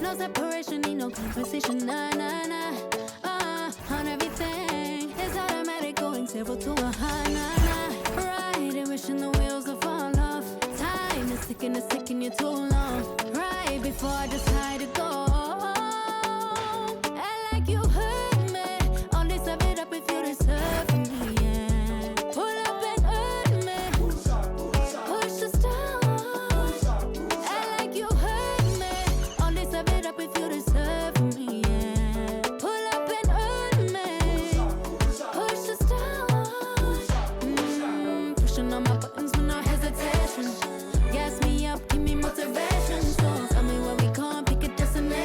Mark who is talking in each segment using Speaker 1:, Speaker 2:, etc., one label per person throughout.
Speaker 1: No separation, need no conversation, nah, nah, nah. On everything, it's automatic, going 0 to a high, nah, nah. Riding, wishing the wheels will fall off. Time is ticking you too long. Right before I decide to go. I like you hurt me. Only serve it up if you deserve me, yeah. Pull up and hurt me. Push the stone. I like you hurt me. Only serve it up if you deserve me, yeah. Pull up and hurt me. Push the stone. Pushing on my buttons with no hesitation. Gas me up, give me motivation. So tell me where we going, pick a destination.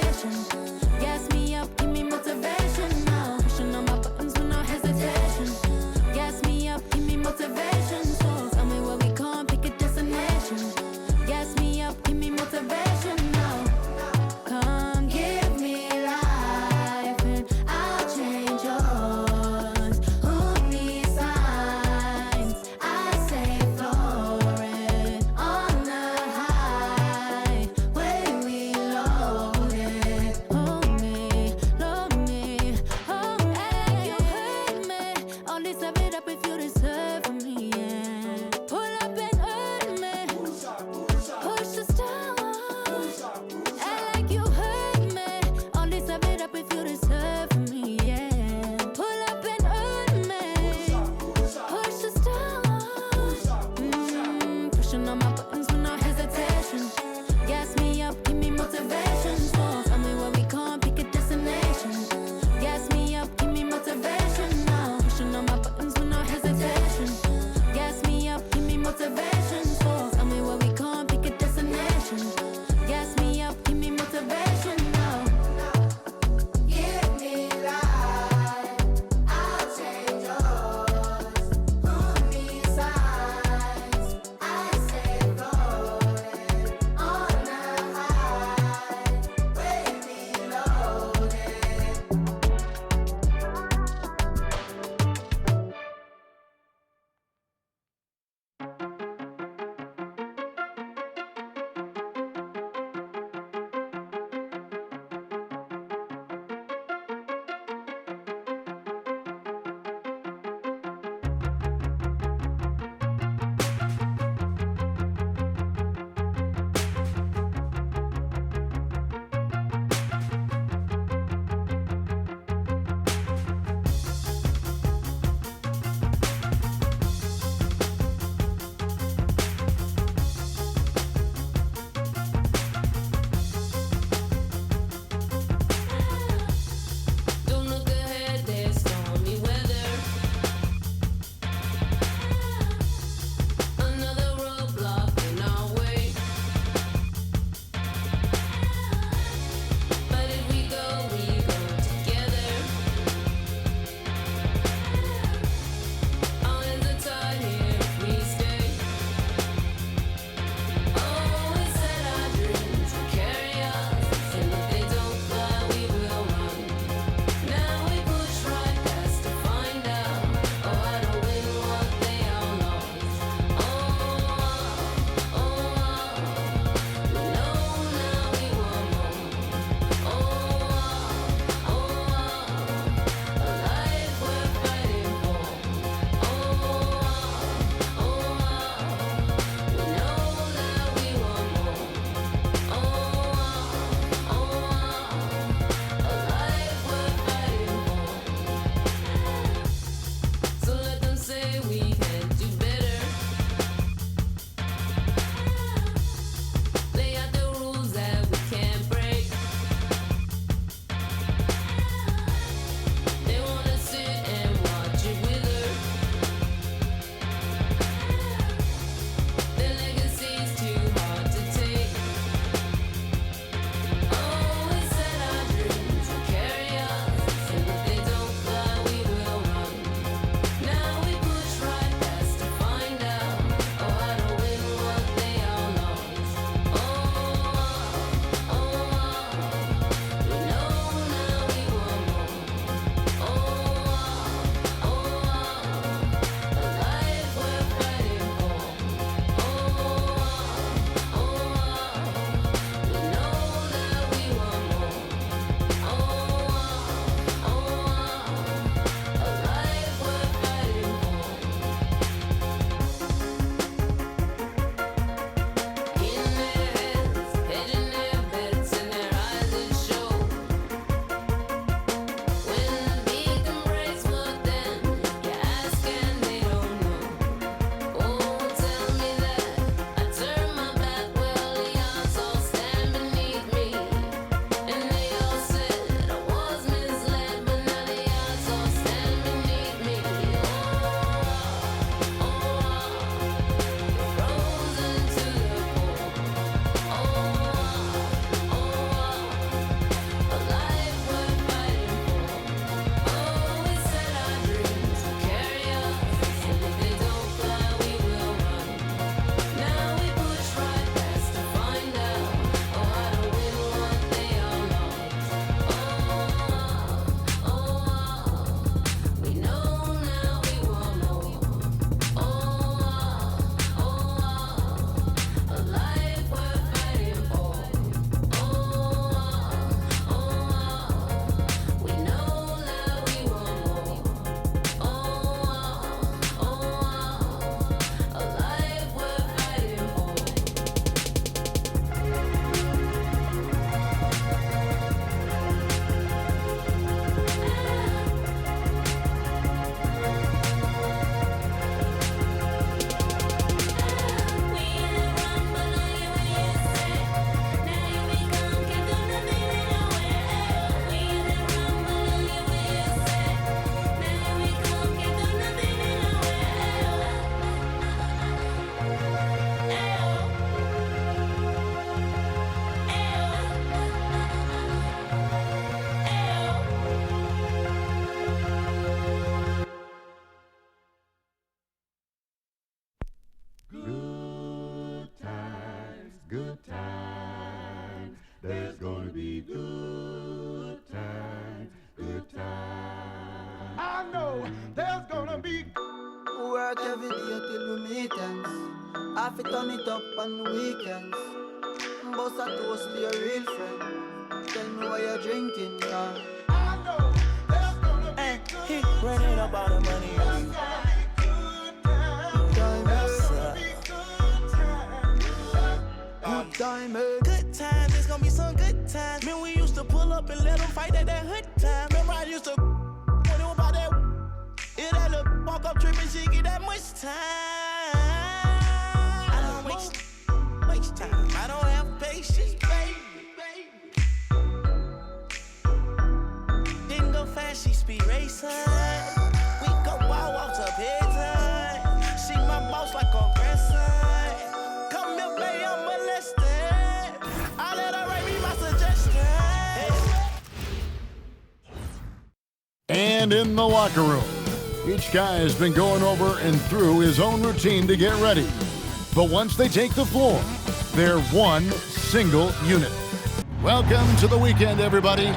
Speaker 2: times. There's gonna be good times, good times. I know there's gonna be
Speaker 3: work every day till we meet ends. Have to turn it up on the weekends. Bust a toast to your real friend. Tell me what you're drinking now.
Speaker 2: I know there's gonna be
Speaker 3: He running up all the money. Good time,
Speaker 4: Good times, it's gonna be some good times. Man, we used to pull up and let them fight at that hood time. Remember I used to when it was about that. It that little walk up tripping, she get that much time. I don't waste time. I don't have patience, baby. Didn't go fast, she speed racing. We go ball off to bedtime. See my boss like a grandson. Come here, baby, I'm molested. I let her write me my suggestions.
Speaker 5: And in the locker room, each guy has been going over and through his own routine to get ready. But once they take the floor, they're one single unit. Welcome to the weekend, everybody.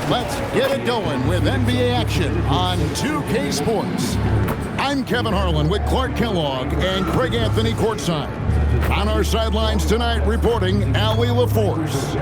Speaker 5: Let's get it going with NBA action on 2K Sports. I'm Kevin Harlan with Clark Kellogg and Craig Anthony courtside. On our sidelines tonight, reporting Allie LaForce.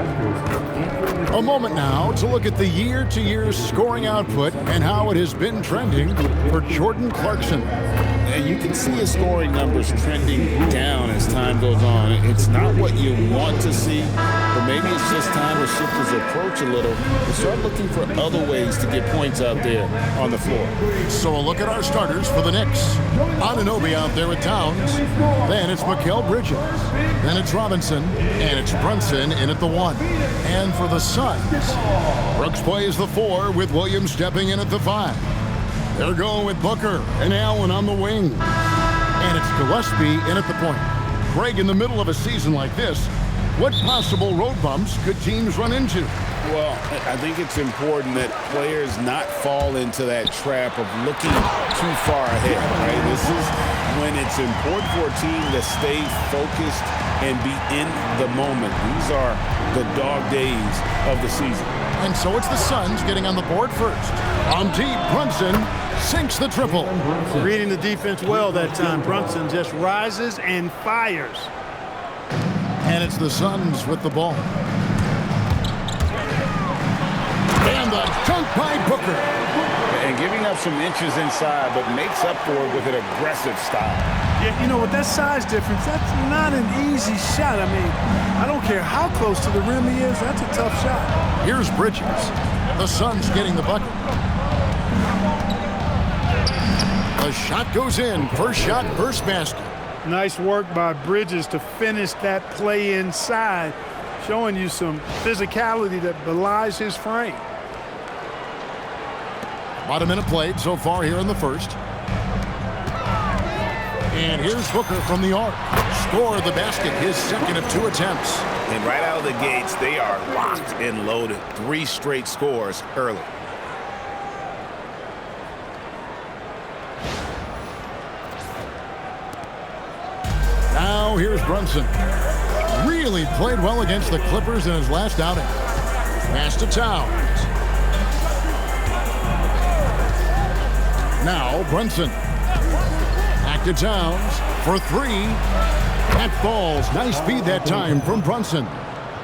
Speaker 5: A moment now to look at the year-to-year scoring output and how it has been trending for Jordan Clarkson.
Speaker 6: And you can see his scoring numbers trending down as time goes on. It's not what you want to see, but maybe it's just time to shift his approach a little and start looking for other ways to get points out there on the floor.
Speaker 5: So a look at our starters for the Knicks. Anunoby out there at Towns. Then it's Mikal Bridges. Then it's Robinson. And it's Brunson in at the 1. And for the Suns, Brooks plays the 4 with Williams stepping in at the 5. They're going with Booker and Allen on the wing. And it's Gillespie in at the point. Greg, in the middle of a season like this, what possible road bumps could teams run into?
Speaker 6: Well, I think it's important that players not fall into that trap of looking too far ahead, right? This is when it's important for a team to stay focused and be in the moment. These are the dog days of the season.
Speaker 5: And so it's the Suns getting on the board first. On deep, Brunson sinks the triple.
Speaker 7: Reading the defense well that time. Brunson just rises and fires.
Speaker 5: And it's the Suns with the ball. And the dunk by Booker.
Speaker 6: And giving up some inches inside, but makes up for it with an aggressive style.
Speaker 7: Yeah, you know, with that size difference, that's not an easy shot. I mean, I don't care how close to the rim he is, that's a tough shot.
Speaker 5: Here's Bridges. The Suns getting the bucket. The shot goes in. First shot, first basket.
Speaker 7: Nice work by Bridges to finish that play inside, showing you some physicality that belies his frame.
Speaker 5: About a minute played so far here in the first. And here's Booker from the arc. Score the basket, his second of 2 attempts.
Speaker 6: And right out of the gates, they are locked and loaded. 3 straight scores early.
Speaker 5: Now here's Brunson. Really played well against the Clippers in his last outing. Pass to Towns. Now Brunson. Back to Towns for 3. That falls. Nice speed that time from Brunson.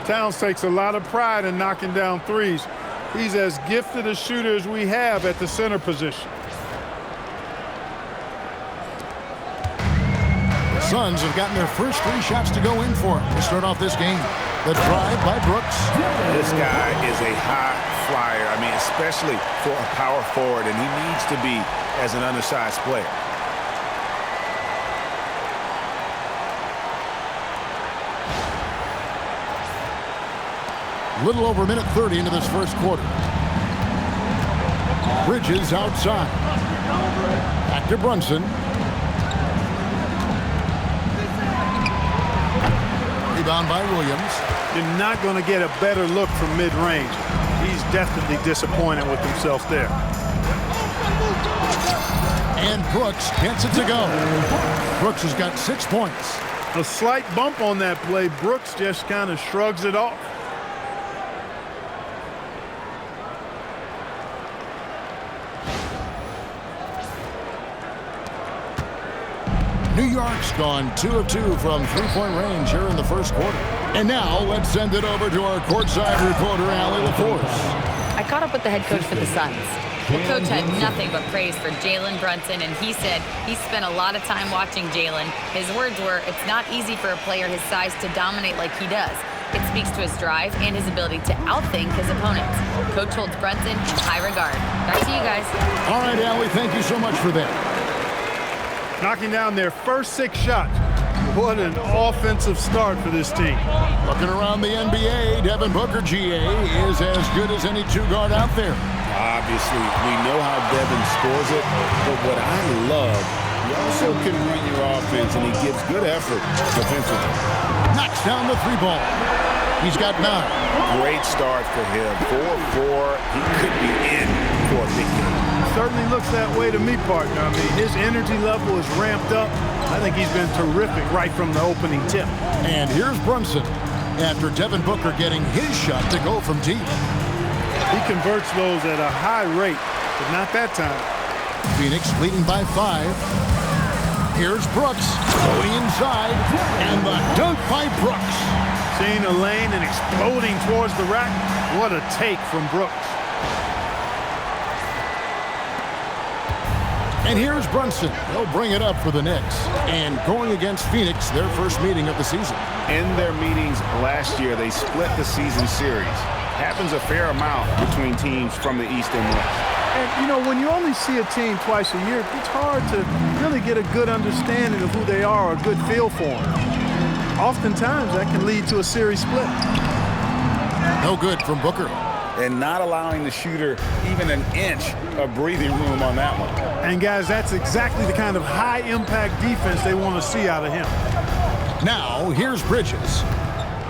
Speaker 7: Towns takes a lot of pride in knocking down threes. He's as gifted a shooter as we have at the center position.
Speaker 5: The Suns have gotten their first 3 shots to go in for him to start off this game. The drive by Brooks.
Speaker 6: This guy is a high flyer. I mean, especially for a power forward, and he needs to be as an undersized player.
Speaker 5: Little over a minute 30 into this first quarter. Bridges outside. Back to Brunson. Rebound by Williams.
Speaker 7: You're not going to get a better look from mid-range. He's definitely disappointed with himself there.
Speaker 5: And Brooks gets it to go. Brooks has got 6 points.
Speaker 7: A slight bump on that play. Brooks just kind of shrugs it off.
Speaker 5: New York's gone 2 of 2 from three-point range here in the first quarter. And now let's send it over to our courtside reporter, Allie LaForce.
Speaker 8: I caught up with the head coach for the Suns. The coach had nothing but praise for Jalen Brunson, and he said he spent a lot of time watching Jalen. His words were, it's not easy for a player his size to dominate like he does. It speaks to his drive and his ability to outthink his opponents. Coach holds Brunson in high regard. Back to you guys.
Speaker 5: All right, Allie, thank you so much for that.
Speaker 7: Knocking down their first 6 shots. What an offensive start for this team.
Speaker 5: Looking around the NBA, Devin Booker, GA, is as good as any two-guard out there.
Speaker 6: Obviously, we know how Devin scores it, but what I love, he also can run your offense, and he gives good effort defensively.
Speaker 5: Knocks down the 3-ball. He's got 9.
Speaker 6: Great start for him. 4-4. He could be in for a big game.
Speaker 7: Certainly looks that way to me, partner. I mean, his energy level is ramped up. I think he's been terrific right from the opening tip.
Speaker 5: And here's Brunson after Devin Booker getting his shot to go from deep.
Speaker 7: He converts those at a high rate, but not that time.
Speaker 5: Phoenix leading by 5. Here's Brooks going inside, and the dunk by Brooks.
Speaker 7: Seeing a lane and exploding towards the rack. What a take from Brooks.
Speaker 5: And here's Brunson. He'll bring it up for the Knicks. And going against Phoenix, their first meeting of the season.
Speaker 6: In their meetings last year, they split the season series. Happens a fair amount between teams from the East and West.
Speaker 7: And, you know, when you only see a team twice a year, it's hard to really get a good understanding of who they are, or a good feel for them. Oftentimes, that can lead to a series split.
Speaker 5: No good from Booker.
Speaker 6: And not allowing the shooter even an inch of breathing room on that one.
Speaker 7: And, guys, that's exactly the kind of high-impact defense they want to see out of him.
Speaker 5: Now, here's Bridges.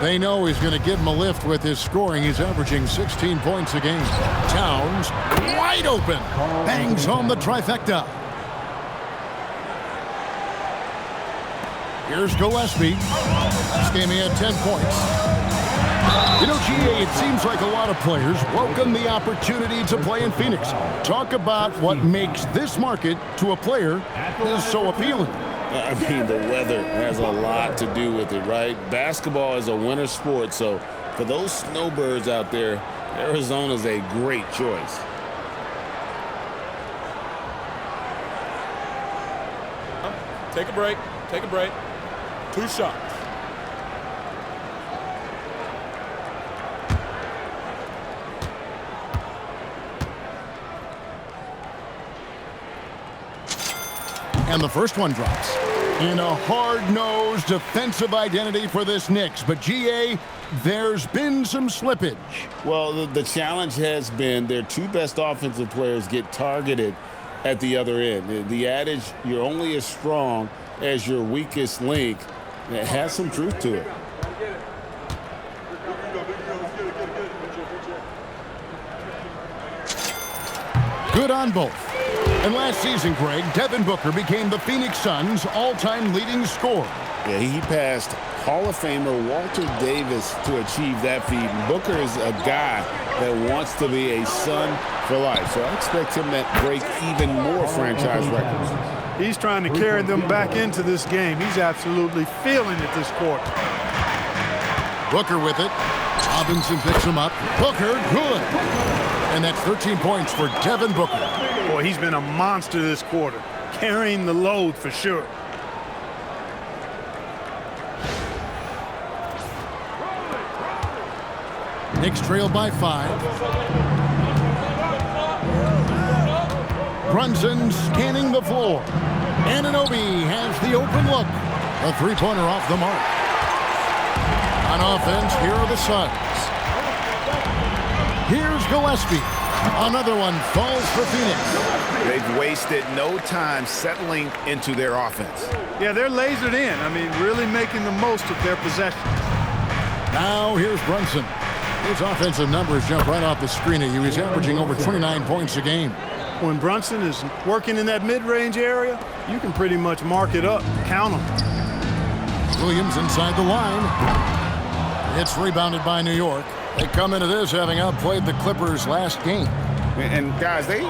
Speaker 5: They know he's going to give him a lift with his scoring. He's averaging 16 points a game. Towns, wide open, bangs home the trifecta. Here's Gillespie. This game he had 10 points. You know, GA, it seems like a lot of players welcome the opportunity to play in Phoenix. Talk about what makes this market to a player is so appealing.
Speaker 6: I mean, the weather has a lot to do with it, right? Basketball is a winter sport, so for those snowbirds out there, Arizona's a great choice.
Speaker 9: Take a break. Take a break. 2 shots.
Speaker 5: And the first one drops. In a hard-nosed defensive identity for this Knicks. But, GA, there's been some slippage.
Speaker 6: Well, the challenge has been their 2 best offensive players get targeted at the other end. The adage, you're only as strong as your weakest link, it has some truth to it.
Speaker 5: Good on both. And last season, Greg, Devin Booker became the Phoenix Suns' all-time leading scorer.
Speaker 6: Yeah, he passed Hall of Famer Walter Davis to achieve that feat. And Booker is a guy that wants to be a Sun for life. So I expect him to break even more franchise records.
Speaker 7: He's trying to carry them back into this game. He's absolutely feeling it this quarter.
Speaker 5: Booker with it. Robinson picks him up. Booker, good. And that's 13 points for Devin Booker.
Speaker 7: Boy, he's been a monster this quarter, carrying the load for sure.
Speaker 5: Knicks trail by 5. Brunson scanning the floor. Anunoby has the open look. A 3-pointer off the mark. On offense, here are the Suns. Here's Gillespie. Another one falls for Phoenix.
Speaker 6: They've wasted no time settling into their offense.
Speaker 7: Yeah, they're lasered in. I mean, really making the most of their possession.
Speaker 5: Now here's Brunson. His offensive numbers jump right off the screen at you. He's averaging over 29 points a game.
Speaker 7: When Brunson is working in that mid-range area, you can pretty much mark it up, count him.
Speaker 5: Williams inside the line. It's rebounded by New York. They come into this having outplayed the Clippers last game.
Speaker 6: And guys, they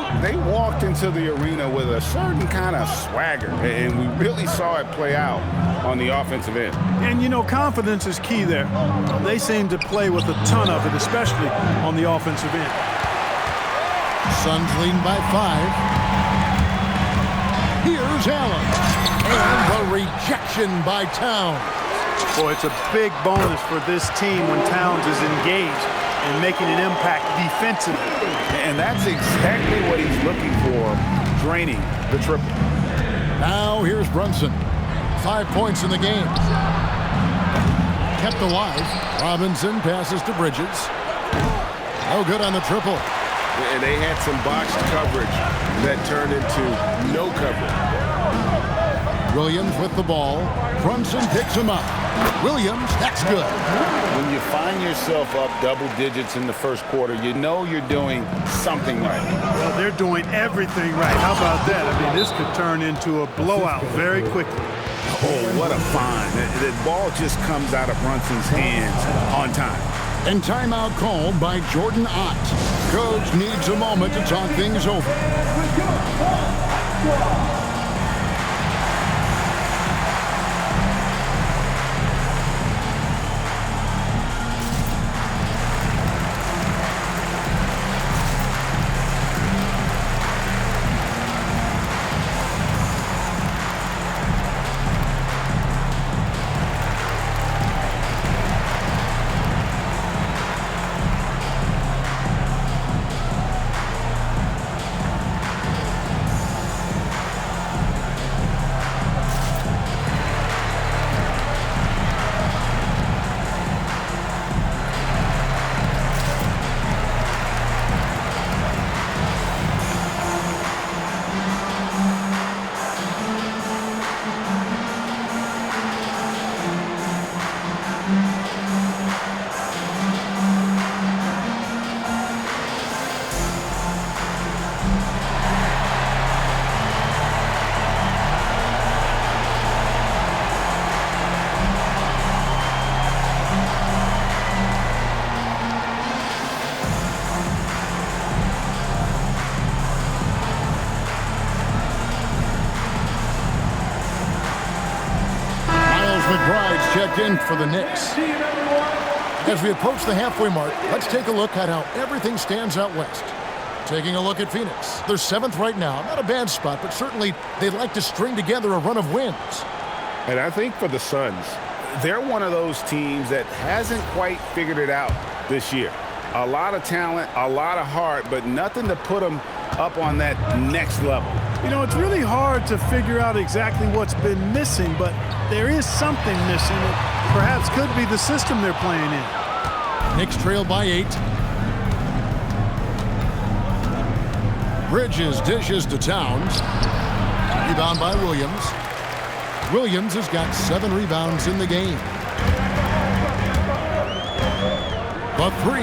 Speaker 6: walked into the arena with a certain kind of swagger, and we really saw it play out on the offensive end.
Speaker 7: And, you know, confidence is key there. They seem to play with a ton of it, especially on the offensive end.
Speaker 5: Suns leading by 5. Here's Allen. And the rejection by Towns.
Speaker 7: Boy, it's a big bonus for this team when Towns is engaged and making an impact defensively.
Speaker 6: And that's exactly what he's looking for, draining the triple.
Speaker 5: Now here's Brunson. 5 points in the game. Kept alive. Robinson passes to Bridges. No good on the triple.
Speaker 6: And they had some botched coverage that turned into no coverage.
Speaker 5: Williams with the ball. Brunson picks him up. Williams, that's good.
Speaker 6: When you find yourself up double digits in the first quarter, you know you're doing something right.
Speaker 7: Well, they're doing everything right. How about that? I mean, this could turn into a blowout very quickly.
Speaker 6: Oh, what a find. The ball just comes out of Brunson's hands on time.
Speaker 5: And timeout called by Jordan Ott. Coach needs a moment to talk things over. Checked in for the Knicks. As we approach the halfway mark, let's take a look at how everything stands out west. Taking a look at Phoenix. They're 7th right now. Not a bad spot, but certainly they'd like to string together a run of wins.
Speaker 6: And I think for the Suns, they're one of those teams that hasn't quite figured it out this year. A lot of talent, a lot of heart, but nothing to put them up on that next level.
Speaker 7: You know, it's really hard to figure out exactly what's been missing, but there is something missing that perhaps could be the system they're playing in.
Speaker 5: Knicks trail by 8. Bridges dishes to Towns. Rebound by Williams. Williams has got 7 rebounds in the game. The 3.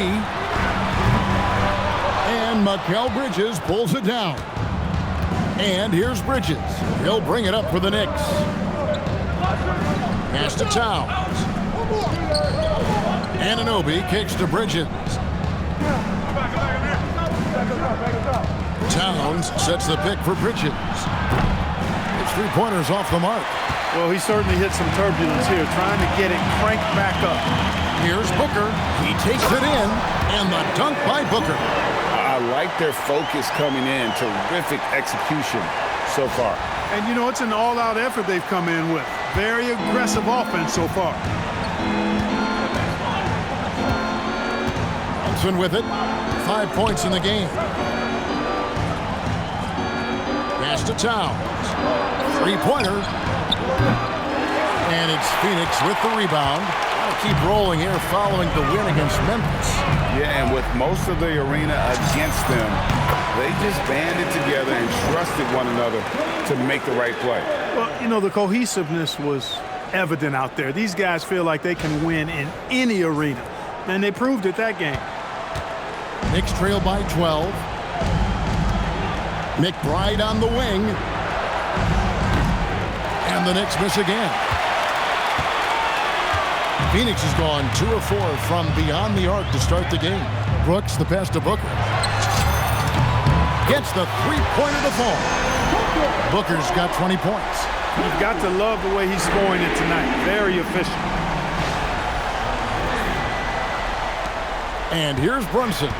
Speaker 5: And Mikal Bridges pulls it down. And here's Bridges. He'll bring it up for the Knicks. Pass to Towns. Anunoby kicks to Bridges. Towns sets the pick for Bridges. It's 3-pointers off the mark.
Speaker 7: Well, he certainly hit some turbulence here, trying to get it cranked back up.
Speaker 5: Here's Booker. He takes it in, and the dunk by Booker.
Speaker 6: I like their focus coming in. Terrific execution so far.
Speaker 7: And, you know, it's an all-out effort they've come in with. Very aggressive offense so far.
Speaker 5: Johnson with it. 5 points in the game. Pass to Towns. 3-pointer. And it's Phoenix with the rebound. Keep rolling here following the win against Memphis.
Speaker 6: Yeah, and with most of the arena against them, they just banded together and trusted one another to make the right play.
Speaker 7: Well, you know, the cohesiveness was evident out there. These guys feel like they can win in any arena, and they proved it that game.
Speaker 5: Knicks trail by 12. McBride on the wing. And the Knicks miss again. Phoenix has gone 2 of 4 from beyond the arc to start the game. Brooks, the pass to Booker. Gets the three-pointer to fall. Booker's got 20 points.
Speaker 7: You've got to love the way he's scoring it tonight. Very efficient.
Speaker 5: And here's Brunson.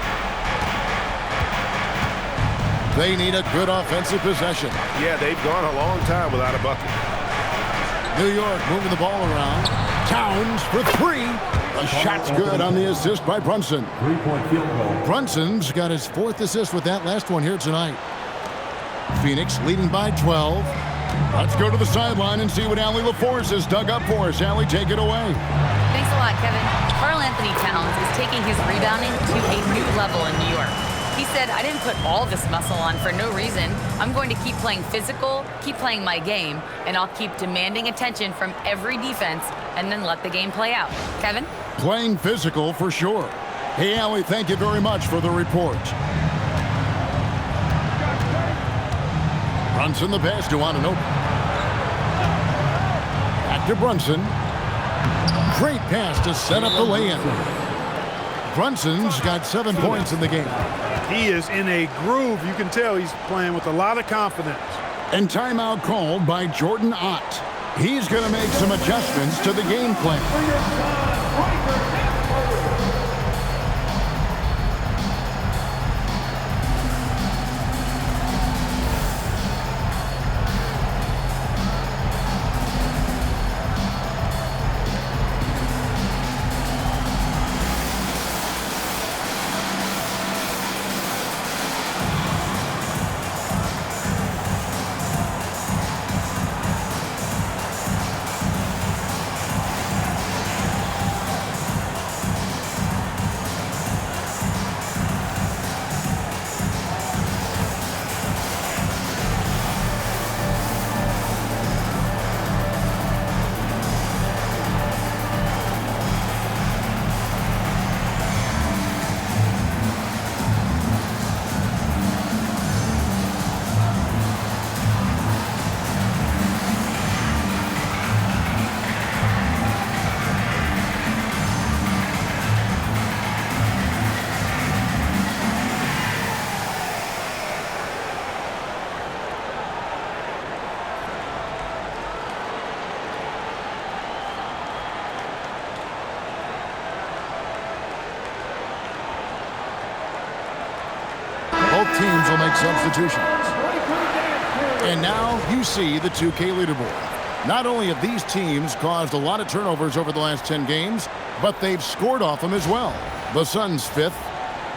Speaker 5: They need a good offensive possession.
Speaker 10: Yeah, they've gone a long time without a bucket.
Speaker 5: New York moving the ball around. Towns for 3. The shot's good on the assist by Brunson.
Speaker 2: 3-point field goal.
Speaker 5: Brunson's got his 4th assist with that last one here tonight. Phoenix leading by 12. Let's go to the sideline and see what Allie LaForce has dug up for us. Allie, take it away.
Speaker 8: Thanks a lot, Kevin. Karl Anthony Towns is taking his rebounding to a new level in New York. He said, I didn't put all this muscle on for no reason. I'm going to keep playing physical, keep playing my game, and I'll keep demanding attention from every defense and then let the game play out. Kevin?
Speaker 5: Playing physical for sure. Hey, Allie, thank you very much for the report. Brunson the pass to Anunoby. Back to Brunson. Great pass to set up the lay-in. Brunson's got 7 points in the game.
Speaker 7: He is in a groove. You can tell he's playing with a lot of confidence.
Speaker 5: And timeout called by Jordan Ott. He's going to make some adjustments to the game plan. Both teams will make substitutions. And now you see the 2K leaderboard. Not only have these teams caused a lot of turnovers over the last 10 games, but they've scored off them as well. The Suns 5th.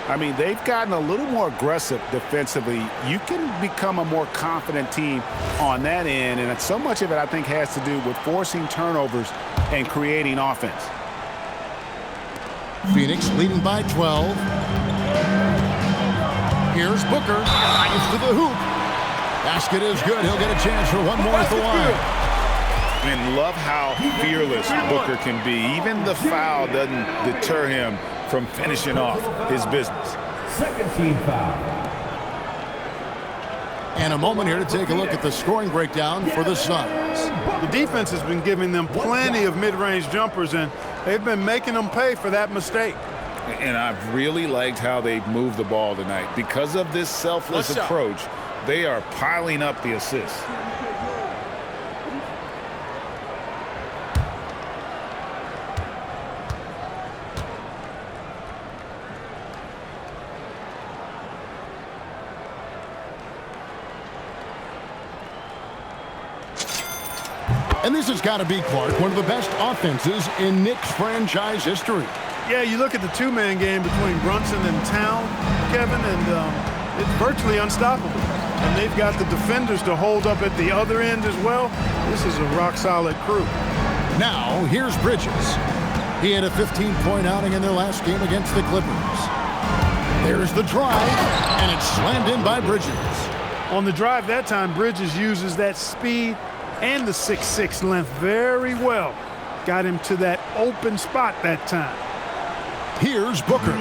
Speaker 6: I mean, they've gotten a little more aggressive defensively. You can become a more confident team on that end, and so much of it, I think, has to do with forcing turnovers and creating offense.
Speaker 5: Phoenix leading by 12. Here's Booker. Gets to the hoop. Basket is good. He'll get a chance for one more at the line.
Speaker 6: And love how fearless Booker can be. Even the foul doesn't deter him from finishing off his business.
Speaker 2: Second team foul.
Speaker 5: And a moment here to take a look at the scoring breakdown for the Suns.
Speaker 7: The defense has been giving them plenty of mid-range jumpers, and they've been making them pay for that mistake.
Speaker 6: And I've really liked how they've moved the ball tonight. Because of this selfless approach, they are piling up the assists.
Speaker 5: And this has got to be, Clark, one of the best offenses in Knicks franchise history.
Speaker 7: Yeah, you look at the two-man game between Brunson and Town, Kevin, and it's virtually unstoppable. And they've got the defenders to hold up at the other end as well. This is a rock-solid crew.
Speaker 5: Now, here's Bridges. He had a 15-point outing in their last game against the Clippers. There's the drive, and it's slammed in by Bridges.
Speaker 7: On the drive that time, Bridges uses that speed and the 6'6" length very well. Got him to that open spot that time.
Speaker 5: Here's Booker.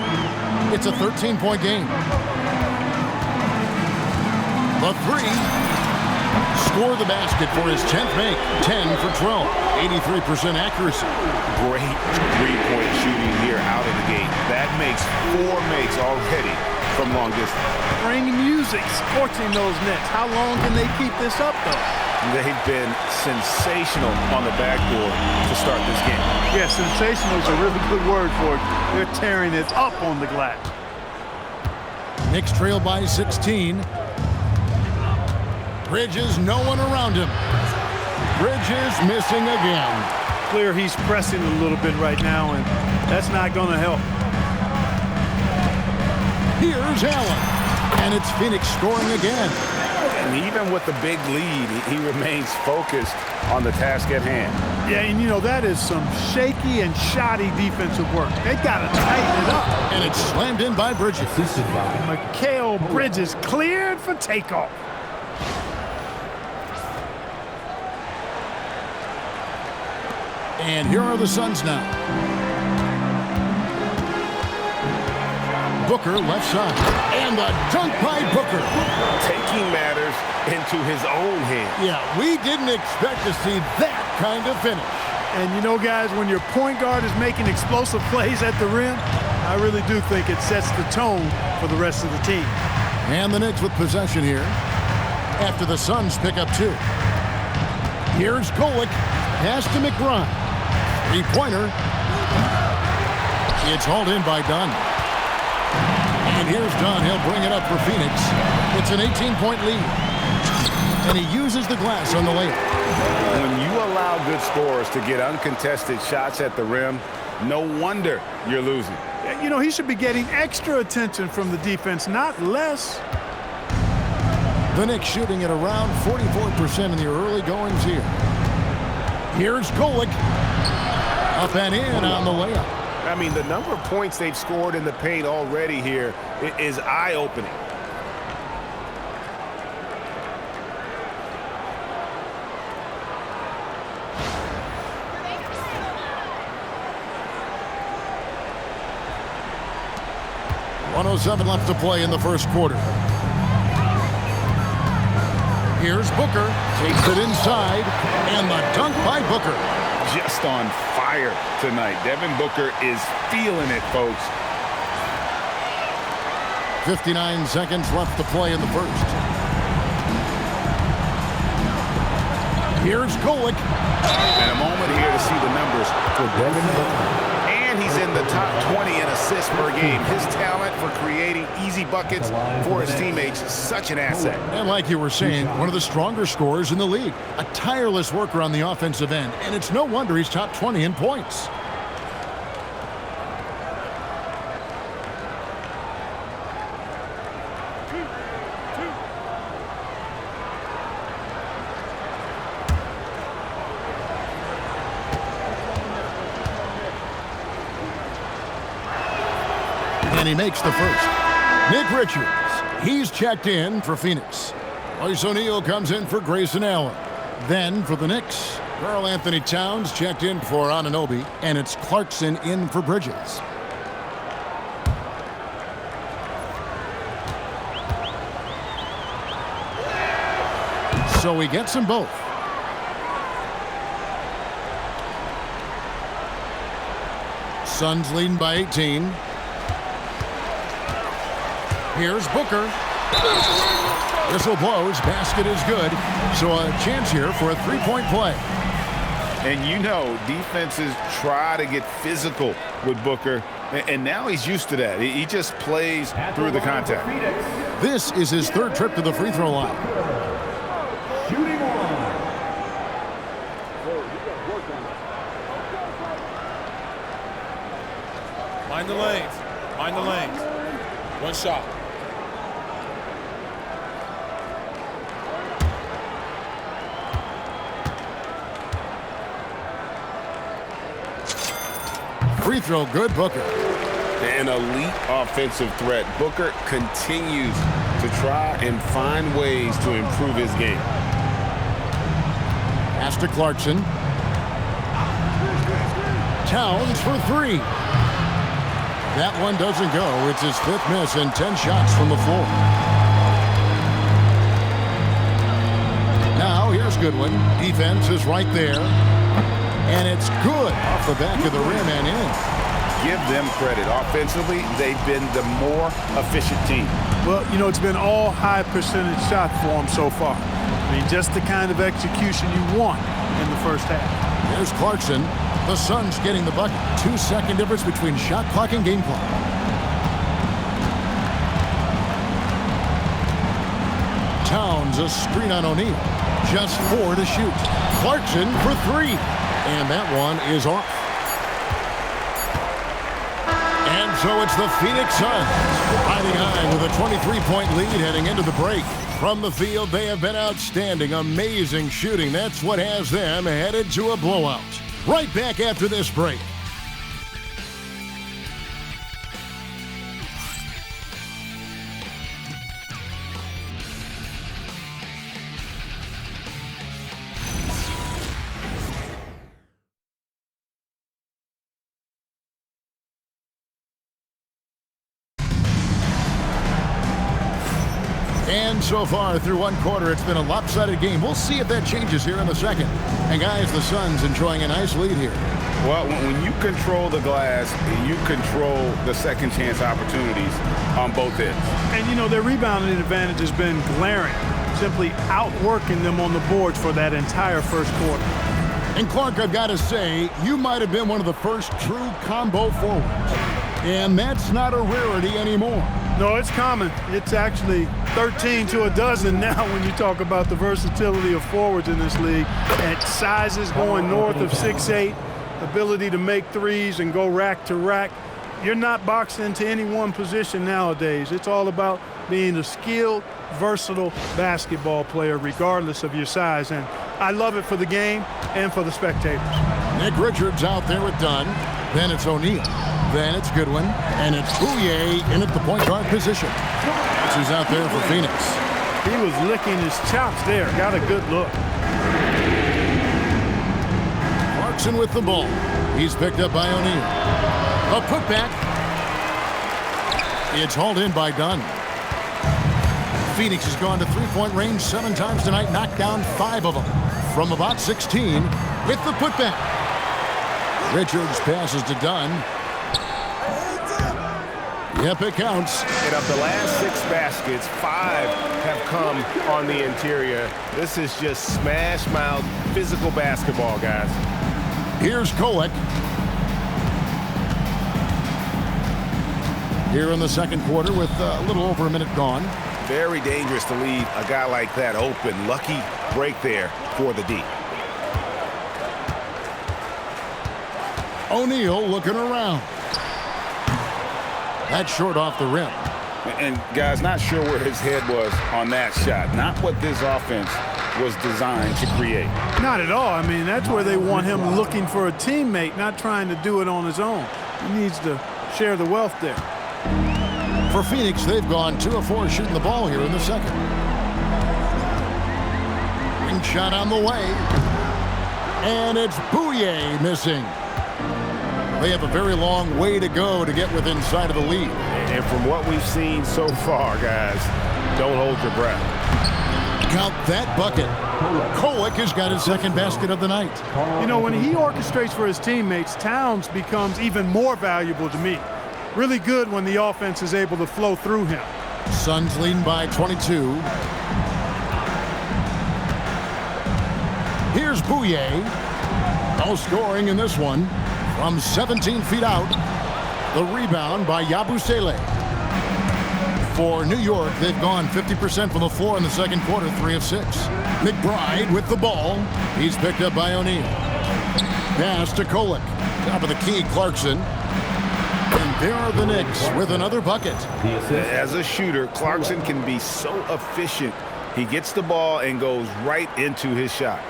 Speaker 5: It's a 13-point game. The three. score the basket for his 10th make. 10 for 12, 83% accuracy.
Speaker 6: Great three-point shooting here out of the gate. That makes 4 makes already from long distance.
Speaker 7: Bring music, scorching those Knicks. How long can they keep this up, though?
Speaker 6: They've been sensational on the backboard to start this game.
Speaker 7: Yeah, sensational is a really good word for it. They're tearing it up on the glass.
Speaker 5: Knicks trail by 16. Bridges, no one around him. Bridges missing again.
Speaker 7: Clear he's pressing a little bit right now, and that's not going to help.
Speaker 5: Here's Allen, and it's Phoenix scoring again.
Speaker 6: And even with the big lead, he remains focused on the task at hand.
Speaker 7: Yeah, and you know, that is some shaky and shoddy defensive work. They got to tighten it up.
Speaker 5: And it's slammed in by Bridges.
Speaker 7: Mikal Bridges cleared for takeoff.
Speaker 5: And here are the Suns now. Booker left side. And the dunk by Booker.
Speaker 6: Taking matters into his own hands.
Speaker 5: Yeah, we didn't expect to see that kind of finish.
Speaker 7: And you know, guys, when your point guard is making explosive plays at the rim, I really do think it sets the tone for the rest of the team.
Speaker 5: And the Knicks with possession here after the Suns pick up 2. Here's Golick. Pass to McBride. Three-pointer. It's hauled in by Dunn. And here's Dunn. He'll bring it up for Phoenix. It's an 18-point lead. And he uses the glass on the layup.
Speaker 6: When you allow good scorers to get uncontested shots at the rim, no wonder you're losing.
Speaker 7: You know, he should be getting extra attention from the defense, not less.
Speaker 5: The Knicks shooting at around 44% in the early goings here. Here's Golick. Up and in on the layup.
Speaker 6: I mean, the number of points they've scored in the paint already here is eye-opening. .107
Speaker 5: left to play in the first quarter. Here's Booker. Takes it inside. And the dunk by Booker.
Speaker 6: Just on fire tonight. Devin Booker is feeling it, folks.
Speaker 5: 59 seconds left to play in the first. Here's Golick.
Speaker 6: And a moment here to see the numbers for Devin Booker. And he's in the top 20 in assists per game. His talent for creating easy buckets for his teammates is such an asset.
Speaker 5: And like you were saying, one of the stronger scorers in the league. A tireless worker on the offensive end. And it's no wonder he's top 20 in points. And he makes the first. Nick Richards, he's checked in for Phoenix. Royce O'Neal comes in for Grayson Allen. Then for the Knicks, Karl Anthony Towns checked in for Anunoby, and it's Clarkson in for Bridges. So he gets them both. Suns leading by 18. Here's Booker. Whistle blows. Basket is good. So a chance here for a three-point play.
Speaker 6: And you know, defenses try to get physical with Booker. And now he's used to that. He just plays through the contact.
Speaker 5: This is his third trip to the free throw line.
Speaker 2: Shooting one.
Speaker 9: Mind the lanes. Mind the lanes. One shot.
Speaker 5: Free throw, good, Booker.
Speaker 6: An elite offensive threat. Booker continues to try and find ways to improve his game.
Speaker 5: Pass to Clarkson. Towns for 3. That one doesn't go. It's his 5th miss and 10 shots from the floor. good one. Defense is right there. And it's good off the back of the rim and in.
Speaker 6: Give them credit. Offensively, they've been the more efficient team.
Speaker 7: Well, you know, it's been all high percentage shots for them so far. I mean, just the kind of execution you want in the first half.
Speaker 5: Here's Clarkson. The Suns getting the bucket. 2-second difference between shot clock and game clock. Towns a screen on O'Neal. Just 4 to shoot. Clarkson for 3. And that one is off. And so it's the Phoenix Suns riding high with a 23-point lead heading into the break. From the field, they have been outstanding. Amazing shooting. That's what has them headed to a blowout. Right back after this break. And so far through one quarter, it's been a lopsided game. We'll see if that changes here in the second. And guys, the Suns enjoying a nice lead here.
Speaker 6: Well, when you control the glass, you control the second chance opportunities on both ends.
Speaker 7: And, you know, their rebounding advantage has been glaring, simply outworking them on the boards for that entire first quarter.
Speaker 5: And Clark, I've got to say, you might have been one of the first true combo forwards. And that's not a rarity anymore.
Speaker 7: No, it's common. It's actually 13 to a dozen now when you talk about the versatility of forwards in this league. At sizes going north of 6'8", ability to make threes and go rack to rack. You're not boxed into any one position nowadays. It's all about being a skilled, versatile basketball player regardless of your size. And I love it for the game and for the spectators.
Speaker 5: Nick Richards out there with Dunn. Then it's O'Neal. Then it's Goodwin. And it's Bouye in at the point guard position. Who's out there for Phoenix.
Speaker 7: He was licking his chops there. Got a good look.
Speaker 5: Clarkson with the ball. He's picked up by O'Neal. A putback. It's hauled in by Dunn. Phoenix has gone to three-point range 7 times tonight, knocked down 5 of them from about 16 with the putback. Richards passes to Dunn. Yep, it counts.
Speaker 10: And of the last 6 baskets, 5 have come on the interior. This is just smash-mouth physical basketball, guys.
Speaker 5: Here's Kolek. Here in the second quarter with a little over a minute gone.
Speaker 6: Very dangerous to leave a guy like that open. Lucky break there for the D.
Speaker 5: O'Neal looking around. That's short off the rim.
Speaker 6: And guys, not sure where his head was on that shot. Not what this offense was designed to create.
Speaker 7: Not at all. I mean, that's where they want him looking for a teammate, not trying to do it on his own. He needs to share the wealth there.
Speaker 5: For Phoenix, they've gone 2 of 4 shooting the ball here in the second. Ring shot on the way. And it's Bouye missing. They have a very long way to go to get within sight of the lead.
Speaker 10: And from what we've seen so far, guys, don't hold your breath.
Speaker 5: Count that bucket. Kolek has got his second basket of the night.
Speaker 7: You know, when he orchestrates for his teammates, Towns becomes even more valuable to me. Really good when the offense is able to flow through him.
Speaker 5: Suns leading by 22. Here's Bouye. No scoring in this one. From 17 feet out, the rebound by Yabusele. For New York, they've gone 50% from the floor in the second quarter, 3 of 6. McBride with the ball. He's picked up by O'Neal. Pass to Kolek. Top of the key, Clarkson. And there are the Knicks with another bucket.
Speaker 6: As a shooter, Clarkson can be so efficient. He gets the ball and goes right into his shot.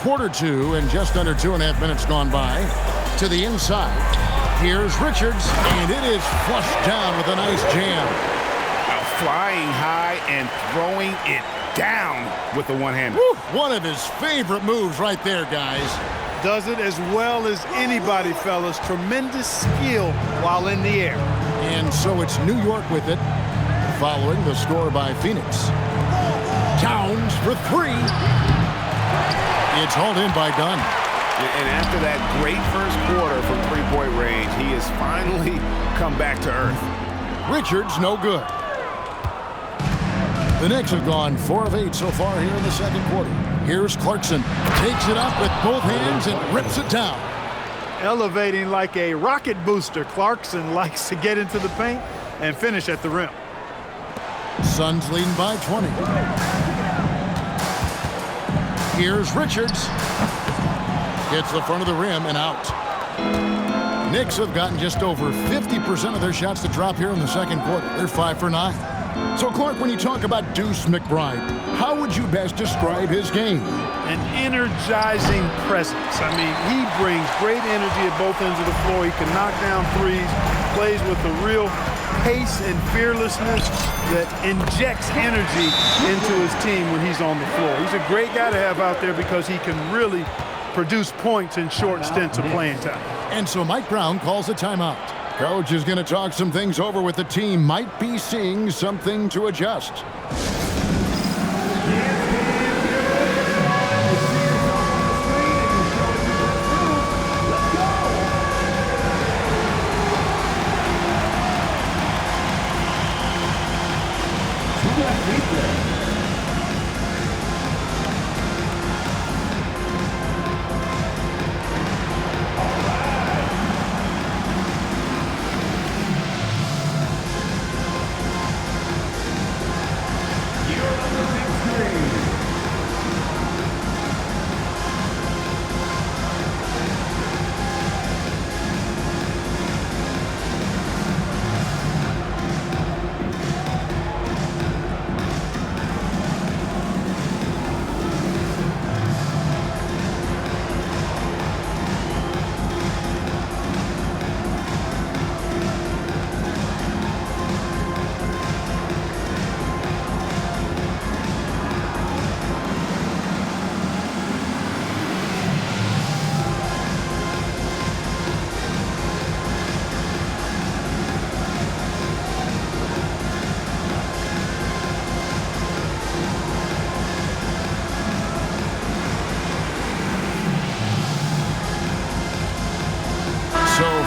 Speaker 5: Quarter 2 and just under 2.5 minutes gone by. To the inside. Here's Richards, and it is flushed down with a nice jam.
Speaker 6: Now flying high and throwing it down with the one-hander.
Speaker 5: One of his favorite moves right there, guys.
Speaker 7: Does it as well as anybody, fellas. Tremendous skill while in the air.
Speaker 5: And so it's New York with it, following the score by Phoenix. Towns for three. It's hauled in by Dunn.
Speaker 10: And after that great first quarter from three-point range, he has finally come back to earth.
Speaker 5: Richards, no good. The Knicks have gone 4 of 8 so far here in the second quarter. Here's Clarkson. Takes it up with both hands and rips it down.
Speaker 7: Elevating like a rocket booster. Clarkson likes to get into the paint and finish at the rim.
Speaker 5: Suns leading by 20. Here's Richards. Hits the front of the rim and out. Knicks have gotten just over 50% of their shots to drop here in the second quarter. They're 5 for 9. So, Clark, when you talk about Deuce McBride, how would you best describe his game?
Speaker 7: An energizing presence. I mean, he brings great energy at both ends of the floor. He can knock down threes, plays with a real pace and fearlessness that injects energy into his team when he's on the floor. He's a great guy to have out there because he can really produce points in short stints of playing time.
Speaker 5: And so Mike Brown calls a timeout. Coach is going to talk some things over with the team. Might be seeing something to adjust.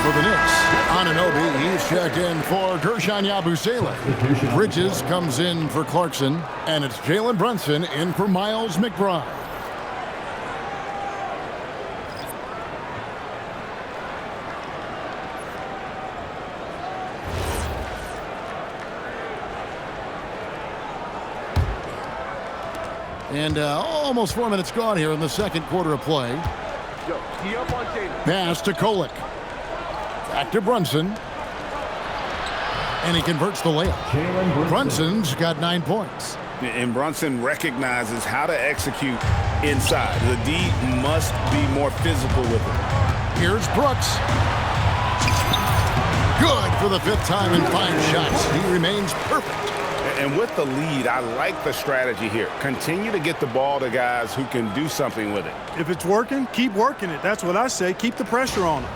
Speaker 5: For the Knicks, Anunoby, he's checked in for Gershon Yabusele. Bridges comes in for Clarkson, and it's Jalen Brunson in for Miles McBride. And almost 4 minutes gone here in the second quarter of play. Pass to Kolek. Back to Brunson. And he converts the layup. Brunson's got 9 points.
Speaker 6: And Brunson recognizes how to execute inside. The D must be more physical with it.
Speaker 5: Here's Brooks. Good for the 5th time in 5 shots. He remains perfect.
Speaker 6: And with the lead, I like the strategy here. Continue to get the ball to guys who can do something with it.
Speaker 7: If it's working, keep working it. That's what I say. Keep the pressure on him.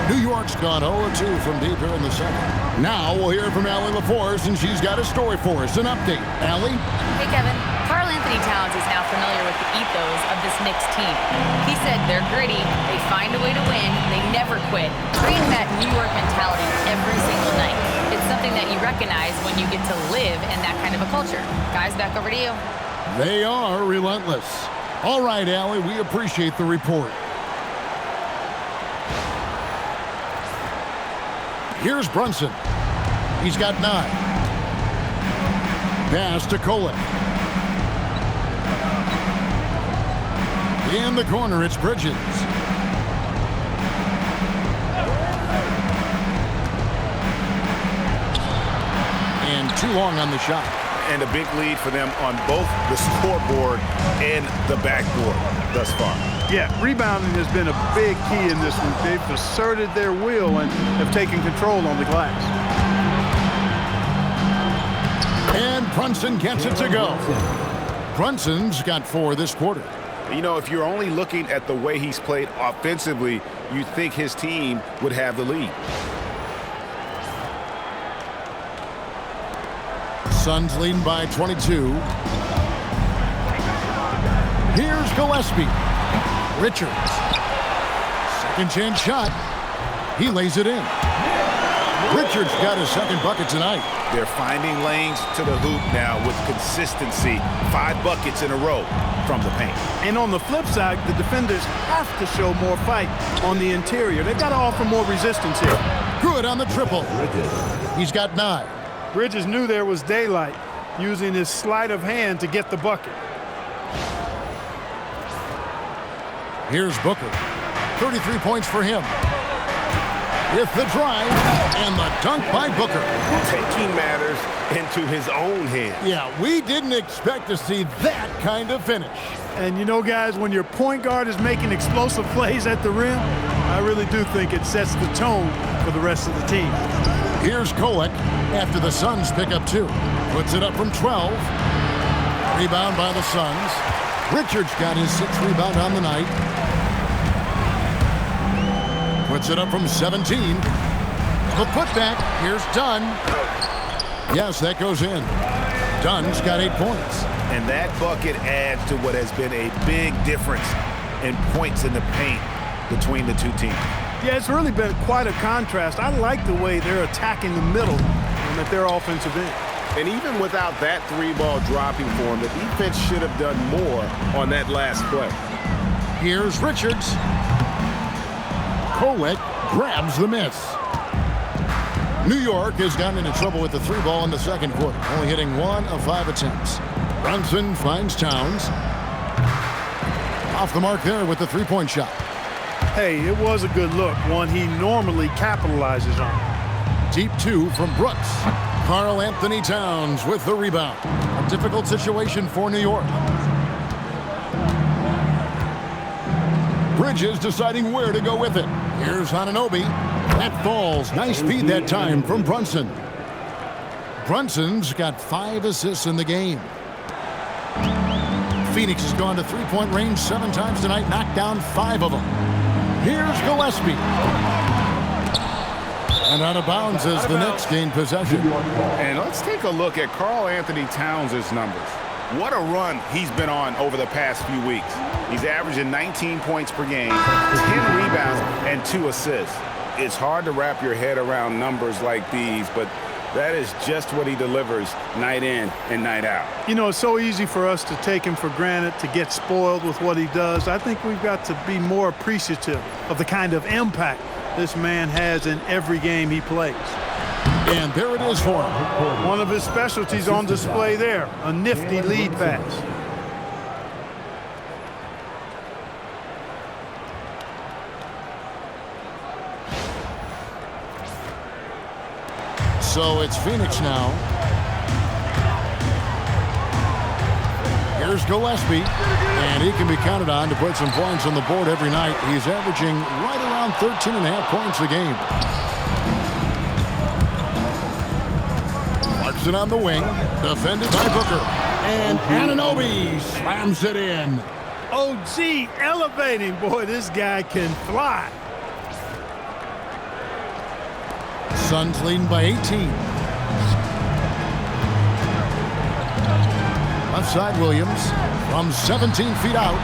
Speaker 5: New York's gone 0-2 from deep here in the second. Now we'll hear from Allie LaForce, and she's got a story for us. An update. Allie?
Speaker 8: Hey, Kevin. Karl Anthony Towns is now familiar with the ethos of this Knicks team. He said they're gritty, they find a way to win, they never quit. Bring that New York mentality every single night. It's something that you recognize when you get to live in that kind of a culture. Guys, back over to you.
Speaker 5: They are relentless. All right, Allie, we appreciate the report. Here's Brunson. He's got 9. Pass to Kolek. In the corner, it's Bridges. And too long on the shot.
Speaker 6: And a big lead for them on both the scoreboard and the backboard thus far.
Speaker 7: Yeah, rebounding has been a big key in this one. They've asserted their will and have taken control on the glass.
Speaker 5: And Brunson gets it to go. Brunson's got 4 this quarter.
Speaker 10: You know, if you're only looking at the way he's played offensively, you think his team would have the lead.
Speaker 5: Suns leading by 22. Here's Gillespie. Richards. Second chance shot. He lays it in. Richards got his second bucket tonight.
Speaker 10: They're finding lanes to the hoop now with consistency. 5 buckets in a row from the paint.
Speaker 7: And on the flip side, the defenders have to show more fight on the interior. They've got to offer more resistance here.
Speaker 5: Good on the triple. He's got 9.
Speaker 7: Bridges knew there was daylight, using his sleight of hand to get the bucket.
Speaker 5: Here's Booker. 33 points for him. With the drive and the dunk by Booker.
Speaker 10: Taking matters into his own hands.
Speaker 5: Yeah, we didn't expect to see that kind of finish.
Speaker 7: And you know, guys, when your point guard is making explosive plays at the rim, I really do think it sets the tone for the rest of the team.
Speaker 5: Here's Kolek after the Suns pick up 2. Puts it up from 12. Rebound by the Suns. Richards got his 6th rebound on the night. Puts it up from 17. The putback. Here's Dunn. Yes, that goes in. Dunn's got 8 points.
Speaker 10: And that bucket adds to what has been a big difference in points in the paint between the two teams.
Speaker 7: Yeah, it's really been quite a contrast. I like the way they're attacking the middle and at their offensive end.
Speaker 10: And even without that 3-ball dropping for him, the defense should have done more on that last play.
Speaker 5: Here's Richards. Kolek grabs the miss. New York has gotten into trouble with the 3-ball in the second quarter, only hitting 1 of 5 attempts. Brunson finds Towns. Off the mark there with the 3-point shot.
Speaker 7: Hey, it was a good look, one he normally capitalizes on.
Speaker 5: Deep 2 from Brooks. Karl Anthony Towns with the rebound. A difficult situation for New York. Bridges deciding where to go with it. Here's Anunoby. That falls. Nice feed that time from Brunson. Brunson's got 5 assists in the game. Phoenix has gone to 3-point range 7 times tonight, knocked down 5 of them. Here's Gillespie. And out of bounds as the Knicks gain possession.
Speaker 6: And let's take a look at Karl Anthony Towns' numbers. What a run he's been on over the past few weeks. He's averaging 19 points per game, 10 rebounds, and 2 assists. It's hard to wrap your head around numbers like these, but that is just what he delivers night in and night out.
Speaker 7: You know, it's so easy for us to take him for granted, to get spoiled with what he does. I think we've got to be more appreciative of the kind of impact this man has in every game he plays.
Speaker 5: And there it is for him.
Speaker 7: One of his specialties on display there, a nifty lead pass.
Speaker 5: So it's Phoenix now. Here's Gillespie, and he can be counted on to put some points on the board every night. He's averaging right around 13.5 points a game. Clarkson on the wing, defended by Booker. And Anunoby slams it in.
Speaker 7: OG elevating. Boy, this guy can fly.
Speaker 5: Suns leading by 18. Left side Williams from 17 feet out.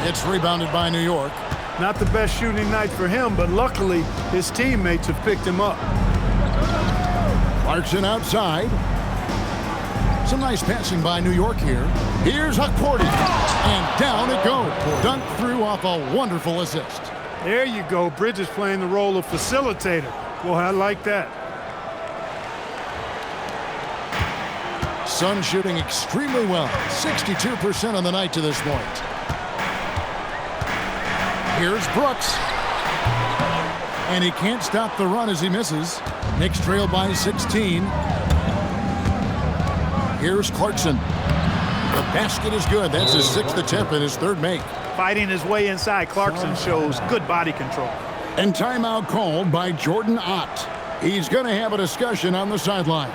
Speaker 5: It's rebounded by New York.
Speaker 7: Not the best shooting night for him, but luckily his teammates have picked him up.
Speaker 5: Clarkson outside. Some nice passing by New York here. Here's Huckporty. And down it goes. Dunked through off a wonderful assist.
Speaker 7: There you go. Bridges playing the role of facilitator. Boy, I like that.
Speaker 5: Suns shooting extremely well. 62% on the night to this point. Here's Brooks. And he can't stop the run as he misses. Knicks trail by 16. Here's Clarkson. The basket is good. That's his 6th attempt and his 3rd make.
Speaker 7: Fighting his way inside, Clarkson shows good body control.
Speaker 5: And timeout called by Jordan Ott. He's going to have a discussion on the sideline.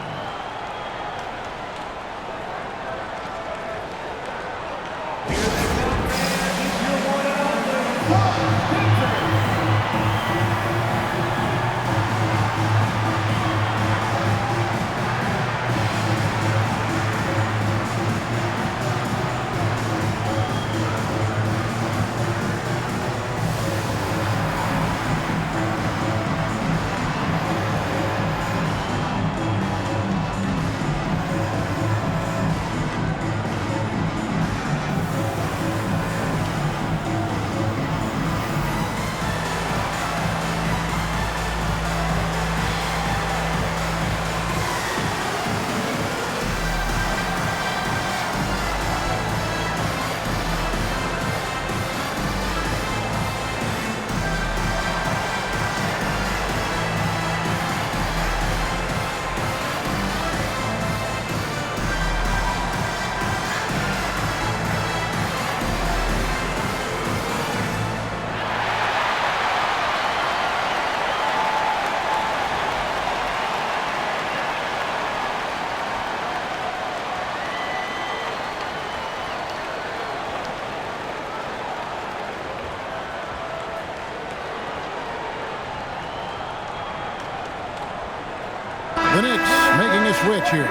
Speaker 5: The Knicks making a switch here.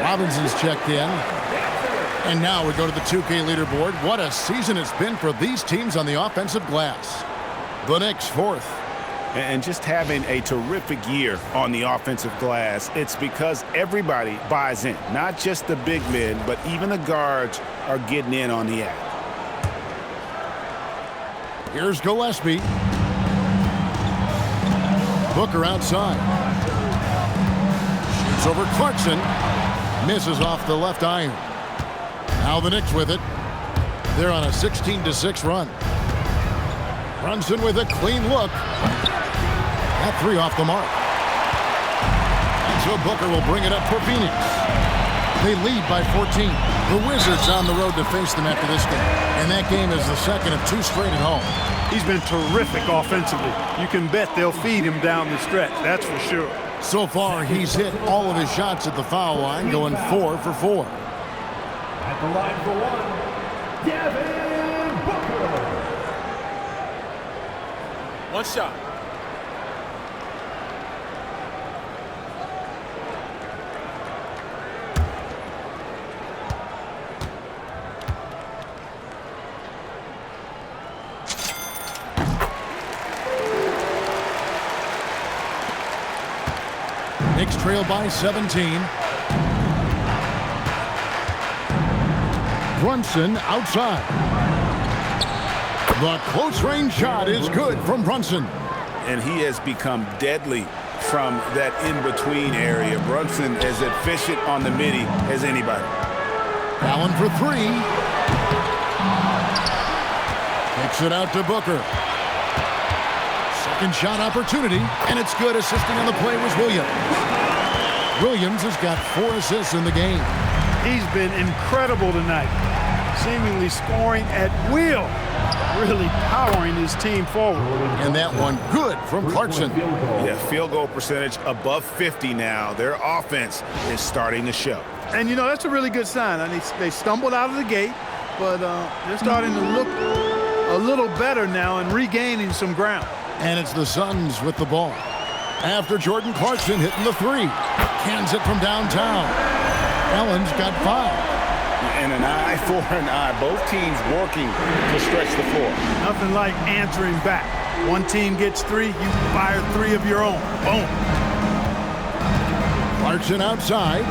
Speaker 5: Robinson's checked in. And now we go to the 2K leaderboard. What a season it's been for these teams on the offensive glass. The Knicks fourth.
Speaker 6: And just having a terrific year on the offensive glass, it's because everybody buys in. Not just the big men, but even the guards are getting in on the act.
Speaker 5: Here's Gillespie. Booker outside. Shoots over Clarkson. Misses off the left iron. Now the Knicks with it. They're on a 16-6 run. Brunson with a clean look. That three off the mark. And so Booker will bring it up for Phoenix. They lead by 14. The Wizards on the road to face them after this game. And that game is the second of two straight at home.
Speaker 7: He's been terrific offensively. You can bet they'll feed him down the stretch, that's for sure.
Speaker 5: So far, he's hit all of his shots at the foul line, going 4 for 4.
Speaker 2: At the line for one, Devin Booker.
Speaker 9: One shot.
Speaker 5: Knicks trail by 17. Brunson outside. The close-range shot is good from Brunson.
Speaker 6: And he has become deadly from that in-between area. Brunson is efficient on the midi as anybody.
Speaker 5: Allen for three. Kicks it out to Booker. Second shot opportunity, and it's good. Assisting on the play was Williams. Williams has got 4 assists in the game.
Speaker 7: He's been incredible tonight, seemingly scoring at will, really powering his team forward.
Speaker 5: And that one good from Clarkson.
Speaker 6: Yeah, field goal percentage above 50 now. Their offense is starting to show.
Speaker 7: And, you know, that's a really good sign. I mean, they stumbled out of the gate, but they're starting to look a little better now and regaining some ground.
Speaker 5: And it's the Suns with the ball. After Jordan Clarkson hitting the three. Cans it from downtown. Allen's got 5.
Speaker 6: And an eye for an eye. Both teams working to stretch the floor.
Speaker 7: Nothing like answering back. One team gets 3, you fire 3 of your own. Boom.
Speaker 5: Clarkson outside.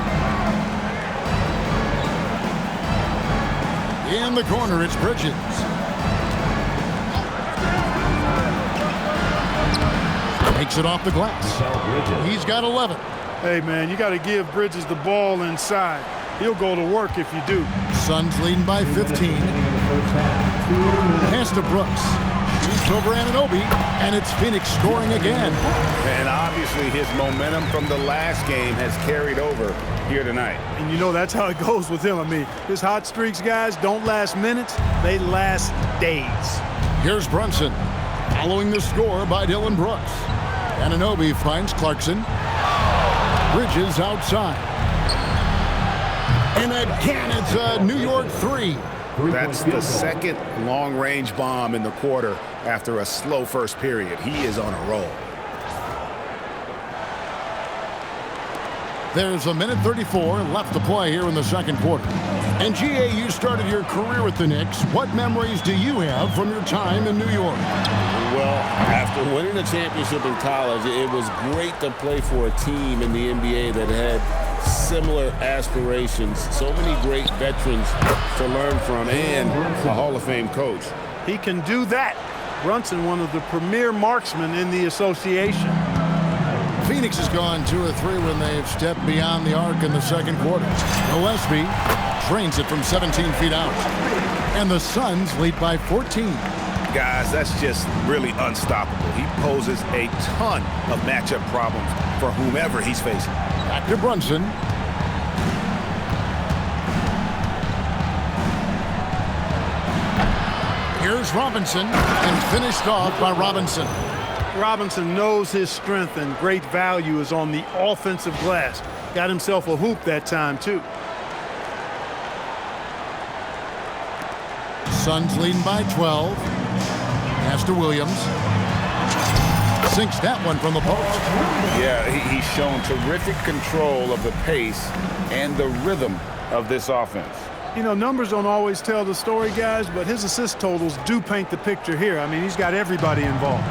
Speaker 5: In the corner, it's Bridges. Takes it off the glass. He's got 11.
Speaker 7: Hey, man, you got to give Bridges the ball inside. He'll go to work if you do.
Speaker 5: Suns leading by 15. Pass to Brooks. Shoots over Anunoby, and it's Phoenix scoring again.
Speaker 6: And obviously his momentum from the last game has carried over here tonight.
Speaker 7: And you know that's how it goes with him. I mean, his hot streaks, guys, don't last minutes. They last days.
Speaker 5: Here's Brunson. Following the score by Dylan Brooks. Anunoby finds Clarkson. Bridges outside. And again, it's a New York 3.
Speaker 6: That's the second long-range bomb in the quarter after a slow first period. He is on a roll.
Speaker 5: There's a minute 34 left to play here in the second quarter. And GA, you started your career with the Knicks. What memories do you have from your time in New York?
Speaker 10: Well, after winning the championship in college, it was great to play for a team in the NBA that had similar aspirations. So many great veterans to learn from and a Hall of Fame coach.
Speaker 7: He can do that. Brunson, one of the premier marksmen in the association.
Speaker 5: Phoenix has gone 2 of 3 when they've stepped beyond the arc in the second quarter. Gillespie drains it from 17 feet out. And the Suns lead by 14.
Speaker 6: Guys, that's just really unstoppable. He poses a ton of matchup problems for whomever he's facing.
Speaker 5: Back to Brunson. Here's Robinson, and finished off by Robinson.
Speaker 7: Robinson knows his strength and great value is on the offensive glass. Got himself a hoop that time, too.
Speaker 5: Suns leading by 12. Pass to Williams. Sinks that one from the post.
Speaker 6: Yeah, he's shown terrific control of the pace and the rhythm of this offense.
Speaker 7: You know, numbers don't always tell the story, guys, but his assist totals do paint the picture here. I mean, he's got everybody involved.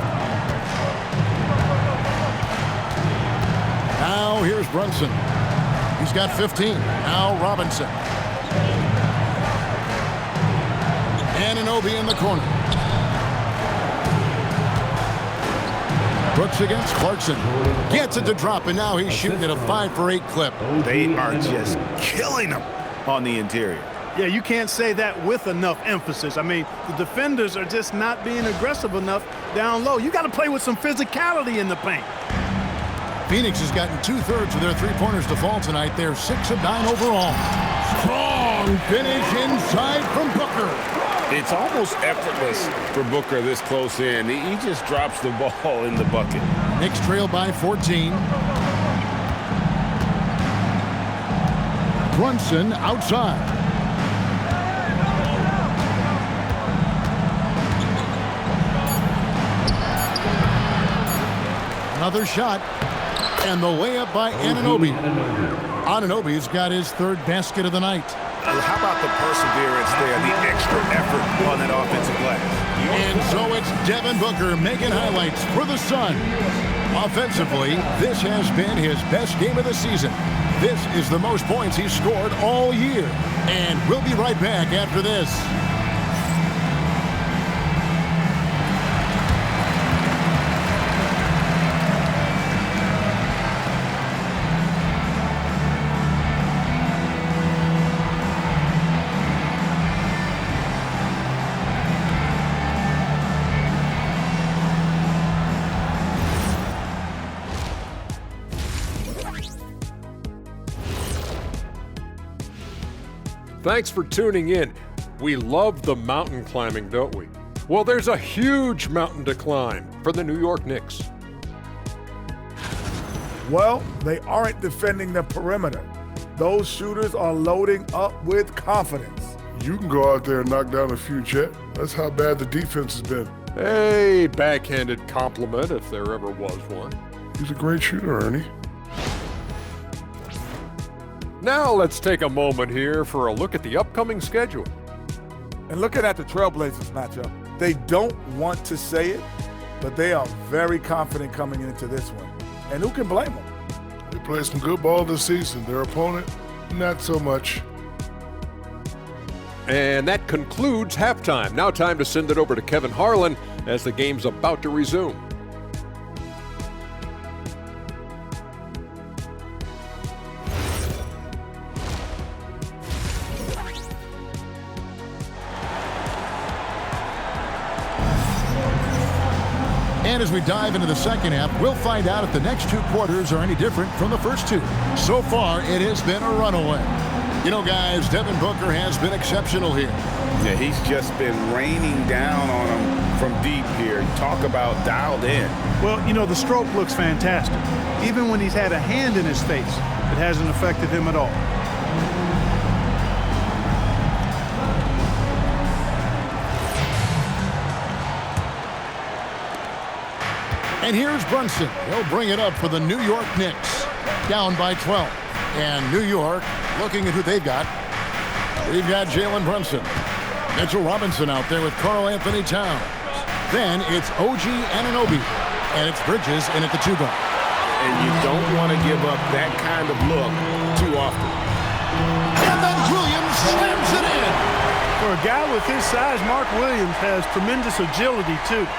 Speaker 5: Now here's Brunson. He's got 15. Now Robinson. Anunoby in the corner. Brooks against Clarkson. Gets it to drop, and now he's shooting at a 5-for-8 clip.
Speaker 6: They are just killing him on the interior.
Speaker 7: Yeah, you can't say that with enough emphasis. I mean, the defenders are just not being aggressive enough down low. You got to play with some physicality in the paint.
Speaker 5: Phoenix has gotten 2/3 of their three-pointers to fall tonight. They're 6 of 9 overall. Strong finish inside from Booker.
Speaker 6: It's almost effortless for Booker this close in. He just drops the ball in the bucket.
Speaker 5: Knicks trail by 14. Brunson outside. Another shot. And the layup by Anunoby. Anunoby's got his 3rd basket of the night.
Speaker 6: How about the perseverance there, the extra effort on that offensive glass?
Speaker 5: And so it's Devin Booker making highlights for the Suns. Offensively, this has been his best game of the season. This is the most points he's scored all year. And we'll be right back after this.
Speaker 11: Thanks for tuning in. We love the mountain climbing, don't we? Well, there's a huge mountain to climb for the New York Knicks.
Speaker 12: Well, they aren't defending the perimeter. Those shooters are loading up with confidence.
Speaker 13: You can go out there and knock down a few, Chet. That's how bad the defense has been.
Speaker 11: A backhanded compliment, if there ever was one.
Speaker 13: He's a great shooter, Ernie.
Speaker 11: Now let's take a moment here for a look at the upcoming schedule.
Speaker 12: And looking at the Trailblazers matchup, they don't want to say it, but they are very confident coming into this one. And who can blame them?
Speaker 13: They played some good ball this season. Their opponent, not so much.
Speaker 11: And that concludes halftime. Now time to send it over to Kevin Harlan as the game's about to resume.
Speaker 5: And as we dive into the second half, we'll find out if the next 2 quarters are any different from the first 2. So far, it has been a runaway. You know, guys, Devin Booker has been exceptional here.
Speaker 6: Yeah, he's just been raining down on him from deep here. Talk about dialed in.
Speaker 7: Well, you know, the stroke looks fantastic. Even when he's had a hand in his face, it hasn't affected him at all.
Speaker 5: And here's Brunson. He'll bring it up for the New York Knicks. Down by 12. And New York, looking at who they've got. We've got Jalen Brunson. Mitchell Robinson out there with Karl Anthony Towns. Then it's OG Anunoby. And it's Bridges in at the 2 guard.
Speaker 6: And you don't want to give up that kind of look too often.
Speaker 5: And then Williams slams it in.
Speaker 7: For a guy with his size, Mark Williams has tremendous agility, too.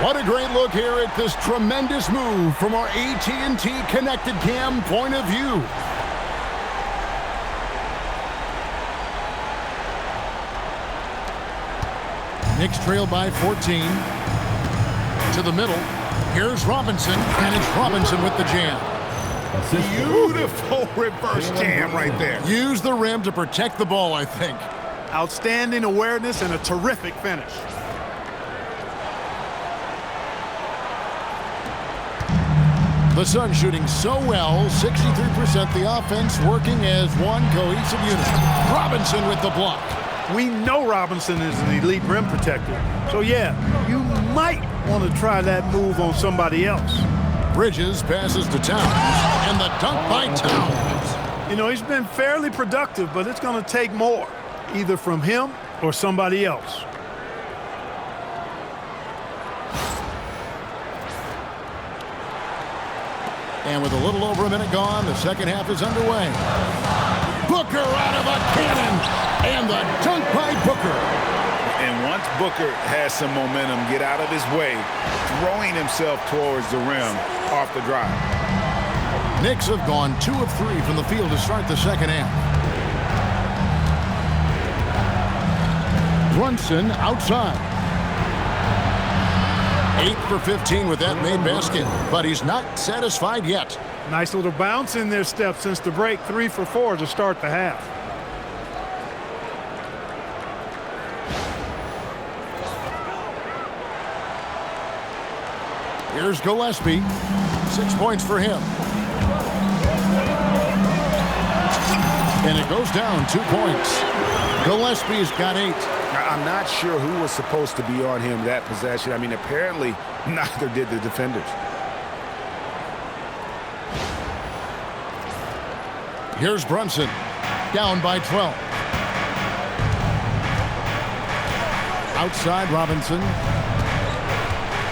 Speaker 5: What a great look here at this tremendous move from our AT&T Connected Cam point of view. Knicks trail by 14. To the middle. Here's Robinson, and it's Robinson with the jam.
Speaker 6: Beautiful reverse jam right there.
Speaker 5: Use the rim to protect the ball, I think.
Speaker 7: Outstanding awareness and a terrific finish.
Speaker 5: The Suns shooting so well, 63%. The offense working as one cohesive unit. Robinson with the block.
Speaker 7: We know Robinson is an elite rim protector. So, yeah, you might want to try that move on somebody else.
Speaker 5: Bridges passes to Towns, and the dunk by Towns.
Speaker 7: You know, he's been fairly productive, but it's going to take more, either from him or somebody else.
Speaker 5: And with a little over a minute gone, the second half is underway. Booker out of a cannon, and the dunk by Booker.
Speaker 6: And once Booker has some momentum, get out of his way, throwing himself towards the rim off the drive.
Speaker 5: Knicks have gone 2 of 3 from the field to start the second half. Brunson outside. 8 for 15 with that made basket, but he's not satisfied yet.
Speaker 7: Nice little bounce in their step since the break. 3 for 4 to start the half.
Speaker 5: Here's Gillespie. 6 points for him. And it goes down 2 points. Gillespie's got 8.
Speaker 6: I'm not sure who was supposed to be on him that possession. I mean, apparently neither did the defenders.
Speaker 5: Here's Brunson, down by 12. Outside Robinson.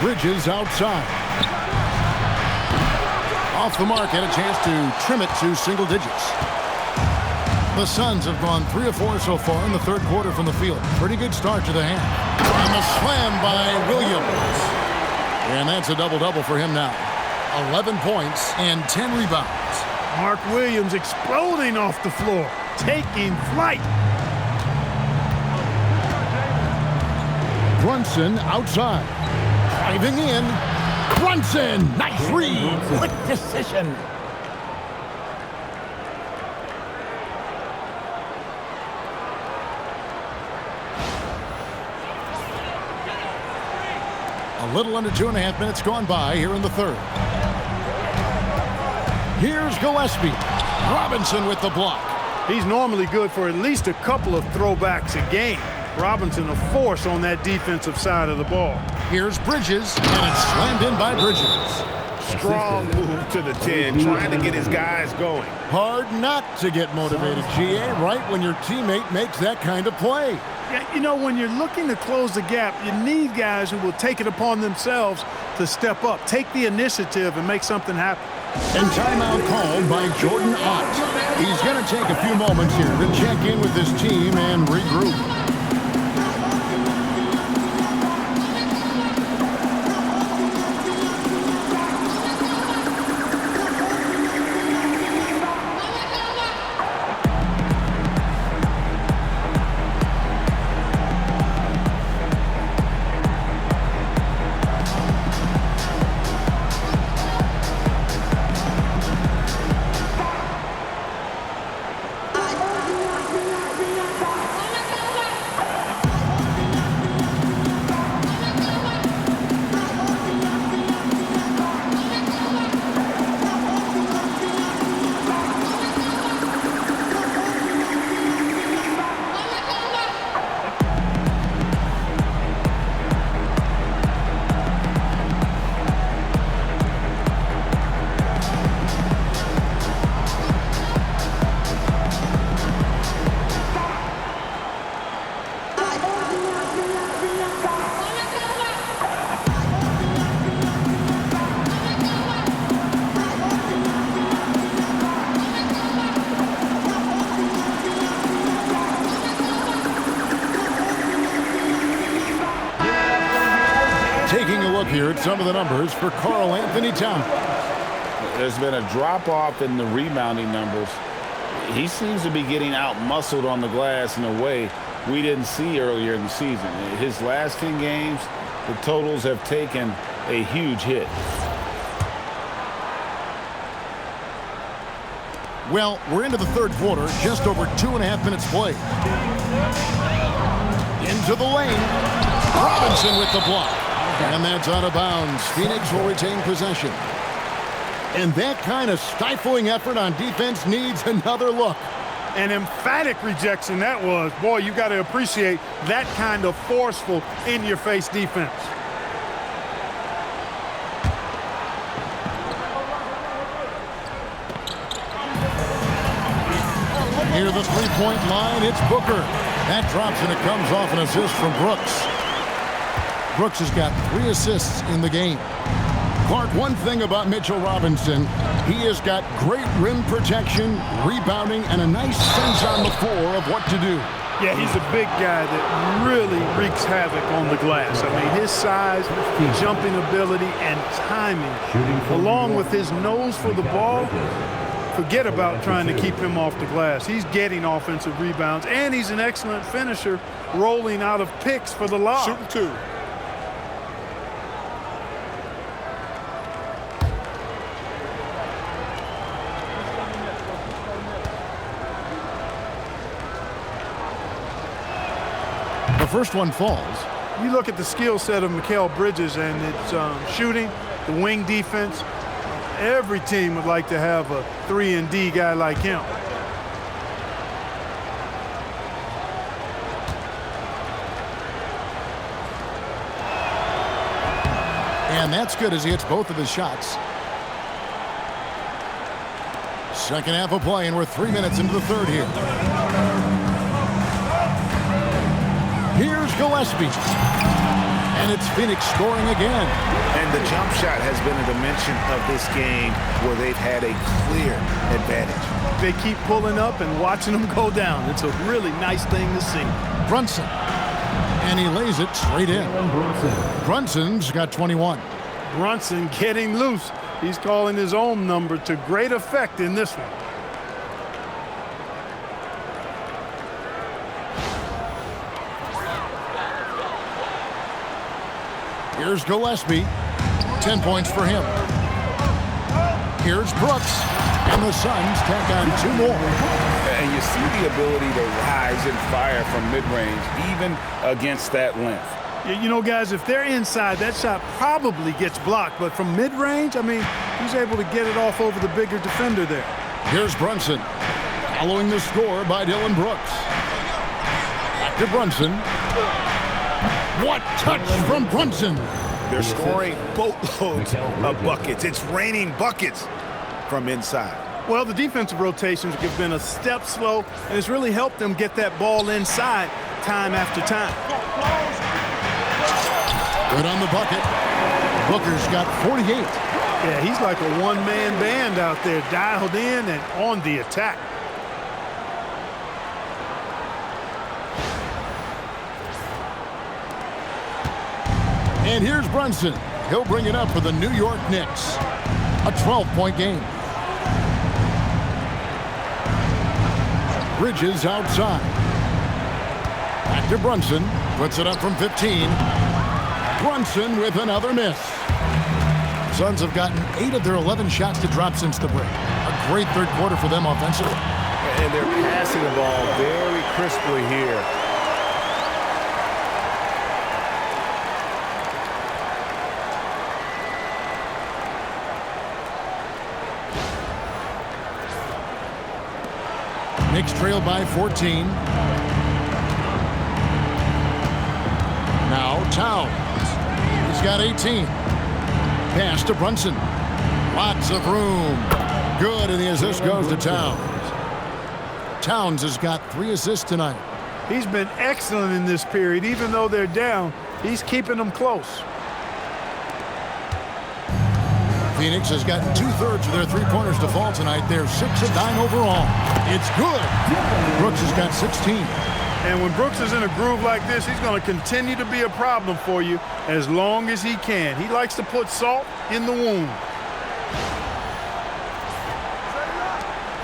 Speaker 5: Bridges outside. Off the mark, had a chance to trim it to single digits. The Suns have gone 3 of 4 so far in the third quarter from the field. Pretty good start to the half. And the slam by Williams. And that's a double-double for him now. 11 points and 10 rebounds.
Speaker 7: Mark Williams exploding off the floor, taking flight.
Speaker 5: Brunson outside. Driving in. Brunson, nice read. Quick decision. A little under 2.5 minutes gone by here in the third. Here's Gillespie. Robinson with the block.
Speaker 7: He's normally good for at least a couple of throwbacks a game. Robinson a force on that defensive side of the ball.
Speaker 5: Here's Bridges, and it's slammed in by Bridges.
Speaker 6: Strong move to the 10, trying to get his guys going.
Speaker 5: Hard not to get motivated, GA, right when your teammate makes that kind of play.
Speaker 7: Yeah, you know, when you're looking to close the gap, you need guys who will take it upon themselves to step up, take the initiative, and make something happen.
Speaker 5: And timeout called by Jordan Ott. He's going to take a few moments here to check in with his team and regroup. Taking a look here at some of the numbers for Karl Anthony Towns.
Speaker 6: There's been a drop-off in the rebounding numbers. He seems to be getting out-muscled on the glass in a way we didn't see earlier in the season. His last 10 games, the totals have taken a huge hit.
Speaker 5: Well, we're into the third quarter, just over 2.5 minutes played. Into the lane. Robinson with the block. And that's out of bounds. Phoenix will retain possession. And that kind of stifling effort on defense needs another look.
Speaker 7: An emphatic rejection that was. Boy, you got to appreciate that kind of forceful, in-your-face defense.
Speaker 5: Near the three-point line, it's Booker. That drops, and it comes off an assist from Brooks. Brooks has got 3 assists in the game. Clark, one thing about Mitchell Robinson, he has got great rim protection, rebounding, and a nice sense on the floor of what to do.
Speaker 7: Yeah, he's a big guy that really wreaks havoc on the glass. I mean, his size, jumping ability, and timing, along with his nose for the ball, forget about trying to keep him off the glass. He's getting offensive rebounds, and he's an excellent finisher, rolling out of picks for the lob.
Speaker 9: Shooting 2.
Speaker 5: The first one falls.
Speaker 7: You look at the skill set of Mikal Bridges, and it's shooting, the wing defense. Every team would like to have a 3-and-D guy like him.
Speaker 5: And that's good as he hits both of his shots. Second half of play, and we're 3 minutes into the third here. Here's Gillespie. And it's Phoenix scoring again.
Speaker 6: And the jump shot has been a dimension of this game where they've had a clear advantage.
Speaker 7: They keep pulling up and watching them go down. It's a really nice thing to see.
Speaker 5: Brunson. And he lays it straight in. Brunson's got 21.
Speaker 7: Brunson getting loose. He's calling his own number to great effect in this one.
Speaker 5: Here's Gillespie. 10 points for him. Here's Brooks. And the Suns tack on 2 more.
Speaker 6: And you see the ability to rise and fire from mid-range, even against that length.
Speaker 7: You know, guys, if they're inside, that shot probably gets blocked. But from mid-range, I mean, he's able to get it off over the bigger defender there.
Speaker 5: Here's Brunson. Following the score by Dylan Brooks. Back to Brunson. What touch from Brunson.
Speaker 6: They're scoring boatloads of buckets. It's raining buckets from inside.
Speaker 7: Well, the defensive rotations have been a step slow, and it's really helped them get that ball inside time after time.
Speaker 5: Good on the bucket. Booker's got 48.
Speaker 7: Yeah, he's like a one-man band out there, dialed in and on the attack.
Speaker 5: And here's Brunson. He'll bring it up for the New York Knicks. A 12-point game. Bridges outside. Back to Brunson. Puts it up from 15. Brunson with another miss. Suns have gotten 8 of their 11 shots to drop since the break. A great third quarter for them offensively.
Speaker 6: And they're passing the ball very crisply here.
Speaker 5: Knicks trail by 14. Now Towns. He's got 18. Pass to Brunson. Lots of room. Good, and the assist goes to Towns. Towns has got 3 assists tonight.
Speaker 7: He's been excellent in this period. Even though they're down, he's keeping them close.
Speaker 5: Phoenix has gotten 2/3 of their three-pointers to fall tonight. They're 6 of 9 overall. It's good. Brooks has got 16.
Speaker 7: And when Brooks is in a groove like this, he's going to continue to be a problem for you as long as he can. He likes to put salt in the wound.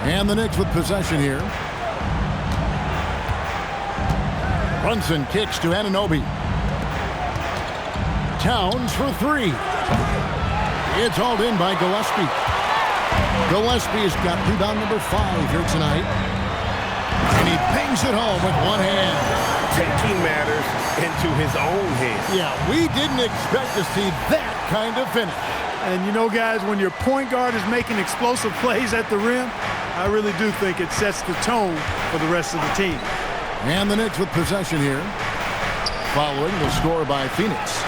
Speaker 5: And the Knicks with possession here. Brunson kicks to Anunoby. Towns for 3. It's hauled in by Gillespie. Gillespie's got rebound number 5 here tonight. And he bangs it home with one hand.
Speaker 6: Taking matters into his own hands.
Speaker 5: Yeah, we didn't expect to see that kind of finish.
Speaker 7: And you know, guys, when your point guard is making explosive plays at the rim, I really do think it sets the tone for the rest of the team.
Speaker 5: And the Knicks with possession here, following the score by Phoenix.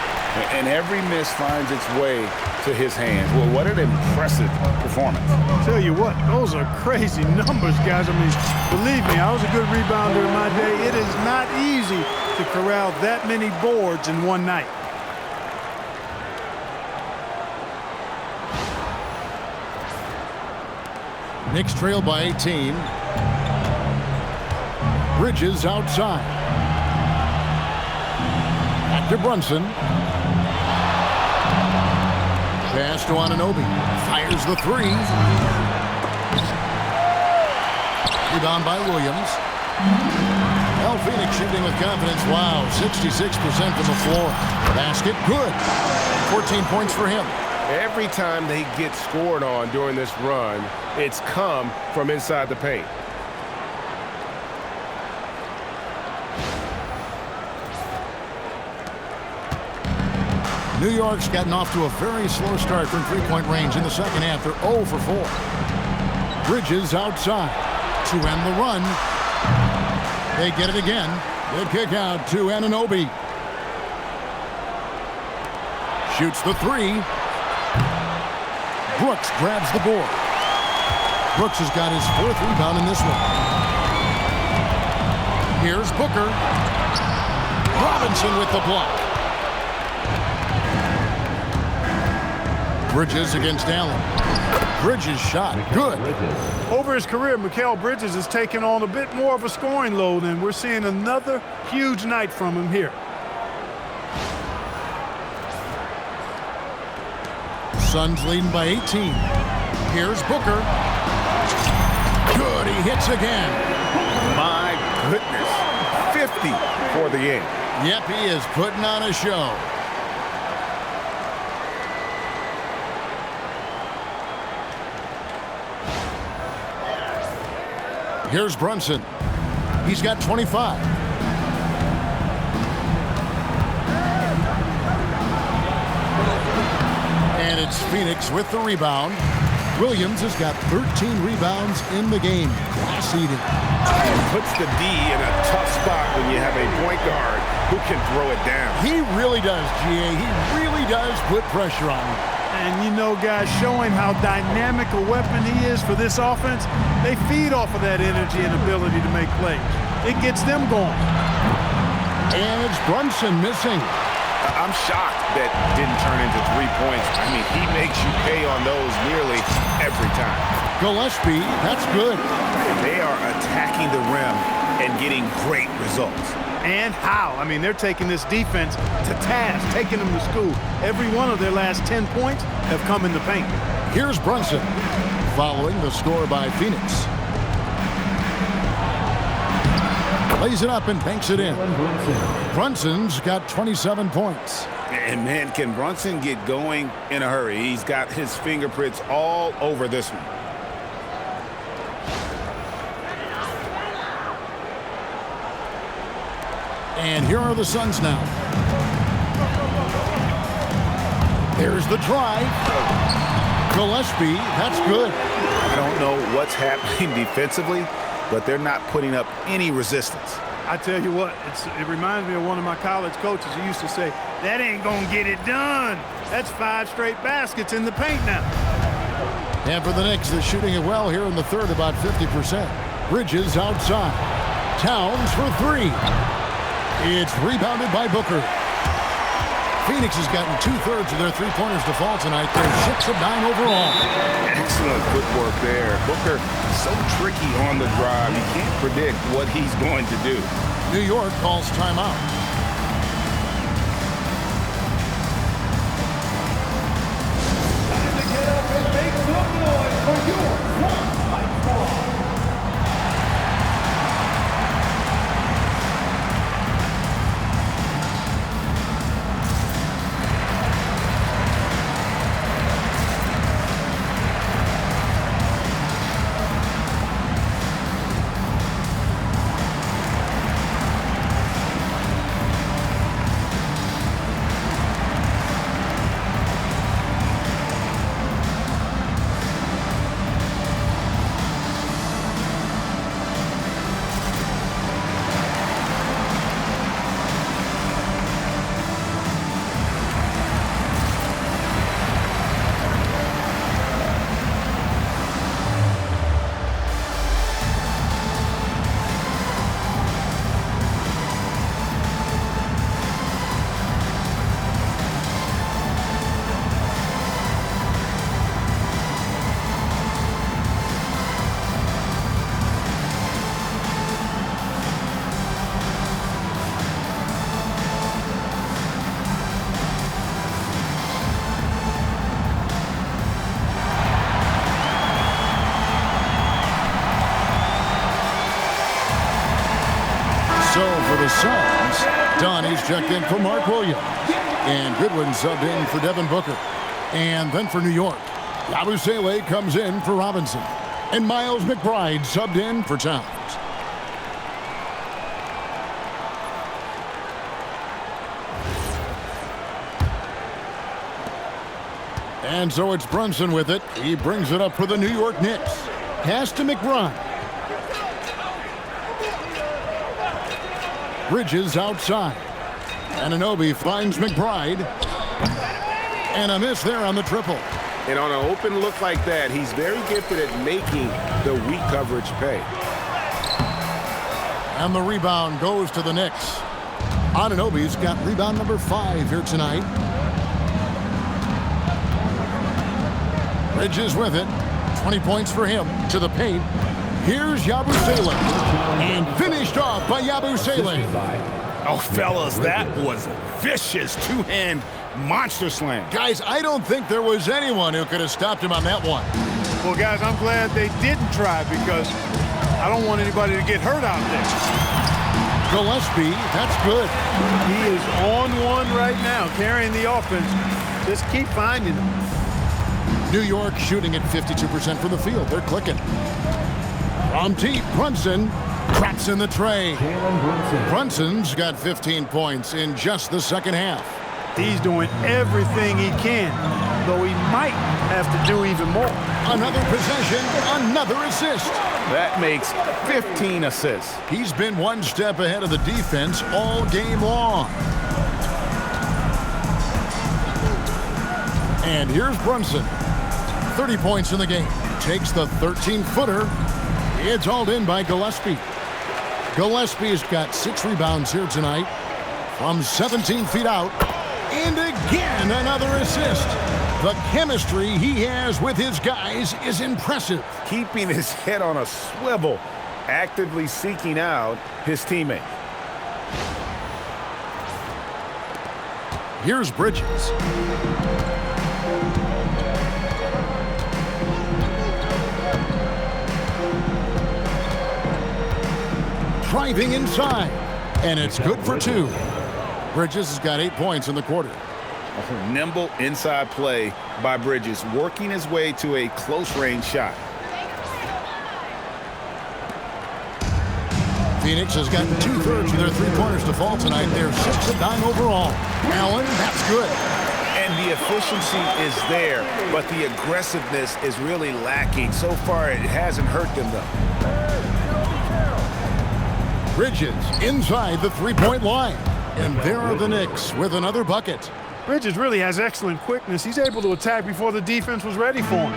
Speaker 6: And every miss finds its way to his hands. Well, what an impressive performance.
Speaker 7: Tell you what, those are crazy numbers, guys. I mean, believe me, I was a good rebounder in my day. It is not easy to corral that many boards in one night.
Speaker 5: Knicks trail by 18. Bridges outside. Back to Brunson. Pass to Anunoby. Fires the three. Rebound by Williams. Well, Phoenix shooting with confidence. Wow, 66% from the floor. Basket, good. 14 points for him.
Speaker 10: Every time they get scored on during this run, it's come from inside the paint.
Speaker 5: New York's gotten off to a very slow start from three-point range in the second half. They're 0 for 4. Bridges outside to end the run. They get it again. They kick out to Anunoby. Shoots the three. Brooks grabs the board. Brooks has got his 4th rebound in this one. Here's Booker. Robinson with the block. Bridges against Allen. Bridges shot. Good.
Speaker 7: Over his career, Mikal Bridges has taken on a bit more of a scoring load, and we're seeing another huge night from him here.
Speaker 5: Suns leading by 18. Here's Booker. Good. He hits again.
Speaker 6: My goodness. 50 for the game.
Speaker 5: Yep, he is putting on a show. Here's Brunson. He's got 25. And it's Phoenix with the rebound. Williams has got 13 rebounds in the game. Class eating.
Speaker 6: It puts the D in a tough spot when you have a point guard who can throw it down.
Speaker 5: He really does, GA. He really does put pressure on him.
Speaker 7: And you know, guys, showing how dynamic a weapon he is for this offense, they feed off of that energy and ability to make plays. It gets them going.
Speaker 5: And it's Brunson missing.
Speaker 6: I'm shocked that didn't turn into 3 points. I mean, he makes you pay on those nearly every time.
Speaker 5: Gillespie, that's good.
Speaker 6: They are attacking the rim and getting great results.
Speaker 7: And how? I mean, they're taking this defense to task, taking them to school. Every one of their last 10 points have come in the paint.
Speaker 5: Here's Brunson, following the score by Phoenix. Lays it up and banks it in. Brunson's got 27 points.
Speaker 6: And man, can Brunson get going in a hurry? He's got his fingerprints all over this one.
Speaker 5: And here are the Suns now. There's the drive. Gillespie, that's good.
Speaker 6: I don't know what's happening defensively, but they're not putting up any resistance.
Speaker 7: I tell you what, it reminds me of one of my college coaches who used to say, that ain't gonna get it done. That's 5 straight baskets in the paint now.
Speaker 5: And for the Knicks, they're shooting it well here in the third, about 50%. Bridges outside. Towns for 3. It's rebounded by Booker. Phoenix has gotten 2/3 of their three-pointers to fall tonight. They're 6 of 9 overall.
Speaker 6: Excellent footwork there. Booker, so tricky on the drive. You can't predict what he's going to do.
Speaker 5: New York calls timeout.
Speaker 2: Time to get up and make some noise for your one-night ball.
Speaker 5: Suns. Donnie's checked in for Mark Williams. And Goodwin subbed in for Devin Booker. And then for New York, Yabusele comes in for Robinson. And Miles McBride subbed in for Towns. And so it's Brunson with it. He brings it up for the New York Knicks. Pass to McBride. Bridges outside. Anunoby finds McBride. And a miss there on the triple.
Speaker 10: And on an open look like that, he's very gifted at making the weak coverage pay.
Speaker 5: And the rebound goes to the Knicks. Anunoby's got rebound number 5 here tonight. Bridges with it. 20 points for him. To the paint. Here's Yabusele. And finished off by Yabusele.
Speaker 6: Oh, fellas, that was a vicious two-hand monster slam.
Speaker 5: Guys, I don't think there was anyone who could have stopped him on that one.
Speaker 7: Well, guys, I'm glad they didn't try because I don't want anybody to get hurt out there.
Speaker 5: Gillespie, that's good.
Speaker 7: He is on one right now, carrying the offense. Just keep finding him.
Speaker 5: New York shooting at 52% from the field. They're clicking. From deep, Brunson traps in the tray. Brunson's got 15 points in just the second half.
Speaker 7: He's doing everything he can, though he might have to do even more.
Speaker 5: Another possession, another assist.
Speaker 6: That makes 15 assists.
Speaker 5: He's been one step ahead of the defense all game long. And here's Brunson. 30 points in the game. Takes the 13-footer. It's hauled in by Gillespie. Gillespie's got 6 rebounds here tonight from 17 feet out. And again, another assist. The chemistry he has with his guys is impressive.
Speaker 6: Keeping his head on a swivel, actively seeking out his teammate.
Speaker 5: Here's Bridges. Driving inside, and it's good for 2. Bridges has got 8 points in the quarter.
Speaker 6: A nimble inside play by Bridges, working his way to a close-range shot.
Speaker 5: Phoenix has gotten 2/3 of their 3-pointers to fall tonight. They're 6 of 9 overall. Allen, that's good.
Speaker 6: And the efficiency is there, but the aggressiveness is really lacking. So far, it hasn't hurt them, though.
Speaker 5: Bridges inside the 3-point line. And there are the Knicks with another bucket.
Speaker 7: Bridges really has excellent quickness. He's able to attack before the defense was ready for him.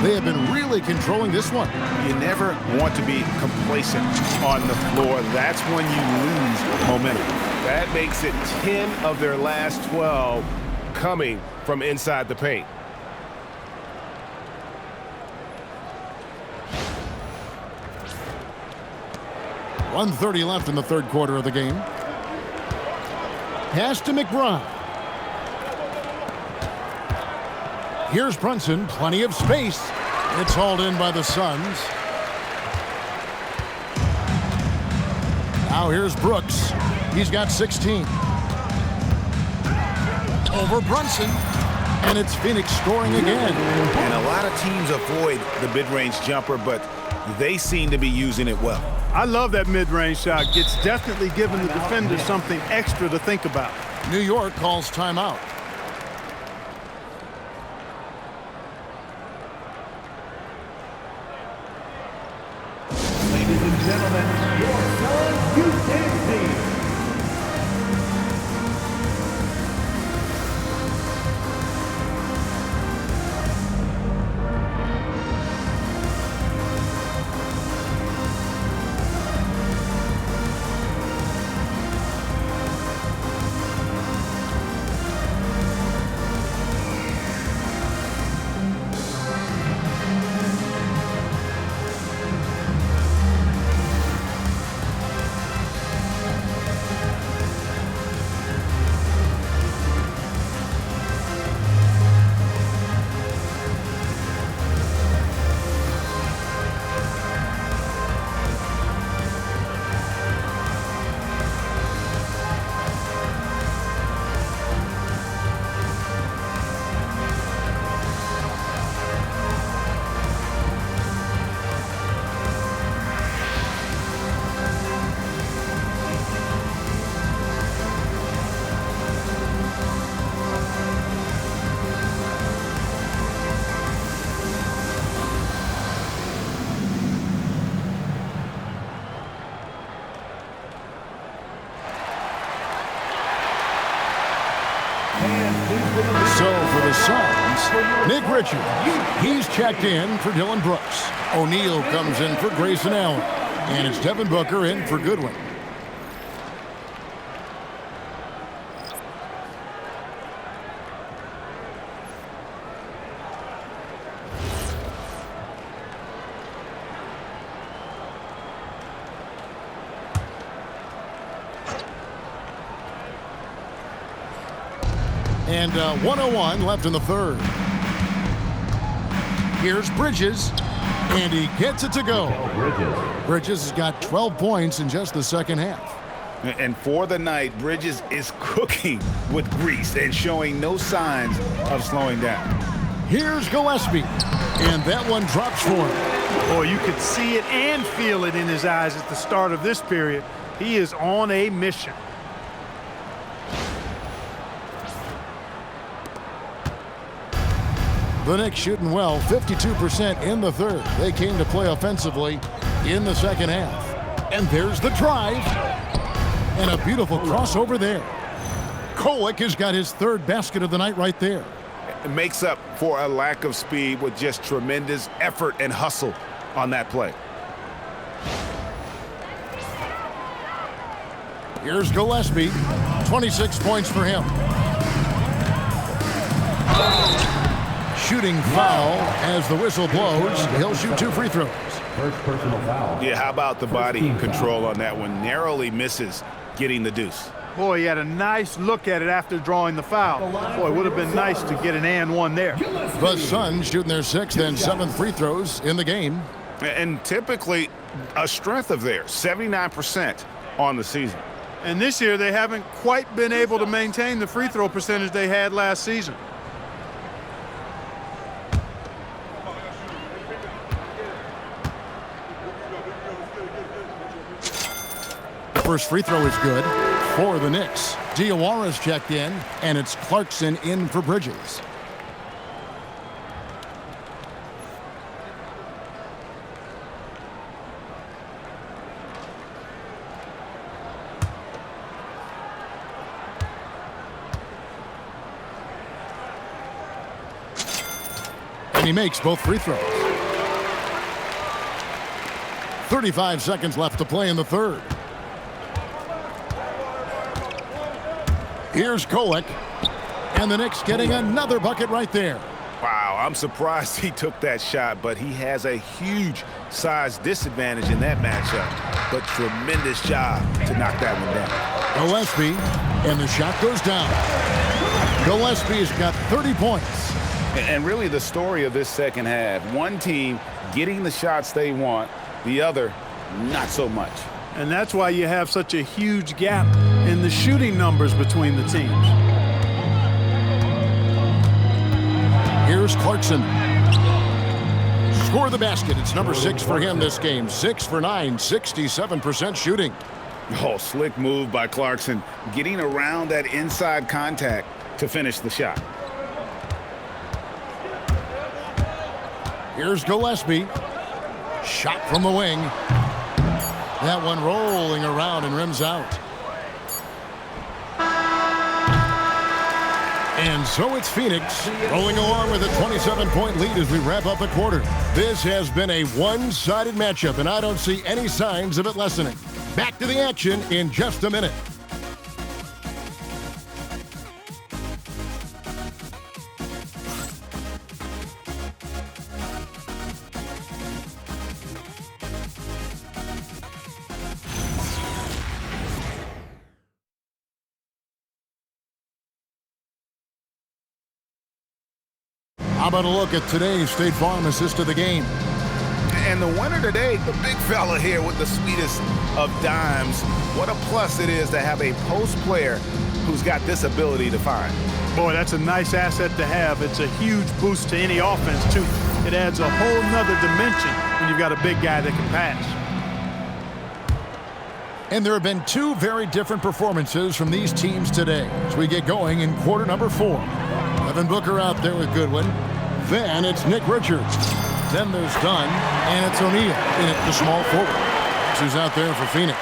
Speaker 5: They have been really controlling this one.
Speaker 6: You never want to be complacent on the floor. That's when you lose momentum. That makes it 10 of their last 12 coming from inside the paint.
Speaker 5: .130 left in the third quarter of the game. Pass to McBride. Here's Brunson, plenty of space. It's hauled in by the Suns. Now here's Brooks. He's got 16. Over Brunson. And it's Phoenix scoring again.
Speaker 6: And a lot of teams avoid the mid-range jumper, but they seem to be using it well.
Speaker 7: I love that mid-range shot. Gets definitely given the defender something extra to think about.
Speaker 5: New York calls timeout.
Speaker 2: Ladies and gentlemen, your non-UTC.
Speaker 5: So for the Suns, Nick Richards, he's checked in for Dylan Brooks. O'Neal comes in for Grayson Allen. And it's Devin Booker in for Goodwin. And 1:01 left in the third. Here's Bridges, and he gets it to go. Bridges has got 12 points in just the second half.
Speaker 6: And for the night, Bridges is cooking with grease and showing no signs of slowing down.
Speaker 5: Here's Gillespie, and that one drops for him.
Speaker 7: Boy, you could see it and feel it in his eyes at the start of this period. He is on a mission.
Speaker 5: The Knicks shooting well, 52% in the third. They came to play offensively in the second half. And there's the drive. And a beautiful crossover there. Kolek has got his third basket of the night right there.
Speaker 6: It makes up for a lack of speed with just tremendous effort and hustle on that play.
Speaker 5: Here's Gillespie, 26 points for him. Shooting foul as the whistle blows. He'll shoot 2 free throws.
Speaker 2: First personal foul.
Speaker 6: Yeah, how about the body control on that one? Narrowly misses getting the deuce.
Speaker 7: Boy, he had a nice look at it after drawing the foul. Boy, it would have been nice to get an and one there.
Speaker 5: The Suns shooting their 6th and 7th free throws in the game.
Speaker 6: And typically a strength of theirs, 79% on the season.
Speaker 7: And this year they haven't quite been able to maintain the free throw percentage they had last season.
Speaker 5: First free throw is good for the Knicks. Diawara's checked in, and it's Clarkson in for Bridges. And he makes both free throws. 35 seconds left to play in the third. Here's Kolek, and the Knicks getting another bucket right there.
Speaker 6: Wow, I'm surprised he took that shot, but he has a huge size disadvantage in that matchup. But tremendous job to knock that one down.
Speaker 5: Gillespie, and the shot goes down. Gillespie's got 30 points.
Speaker 6: And really the story of this second half, one team getting the shots they want, the other not so much.
Speaker 7: And that's why you have such a huge gap in the shooting numbers between the teams.
Speaker 5: Here's Clarkson. Score the basket. It's number 6 for him this game. 6 for 9, 67% shooting.
Speaker 6: Oh, slick move by Clarkson, getting around that inside contact to finish the shot.
Speaker 5: Here's Gillespie. Shot from the wing. That one rolling around and rims out. And so it's Phoenix rolling along with a 27-point lead as we wrap up the quarter. This has been a one-sided matchup, and I don't see any signs of it lessening. Back to the action in just a minute. How about a look at today's State Farm assist of the game?
Speaker 6: And the winner today, the big fella here with the sweetest of dimes. What a plus it is to have a post player who's got this ability to find.
Speaker 7: Boy, that's a nice asset to have. It's a huge boost to any offense, too. It adds a whole nother dimension when you've got a big guy that can pass.
Speaker 5: And there have been 2 very different performances from these teams today as we get going in quarter number 4. Devin Booker out there with Goodwin. Then it's Nick Richards. Then there's Dunn, and it's O'Neal in at the small forward. Who's out there for Phoenix.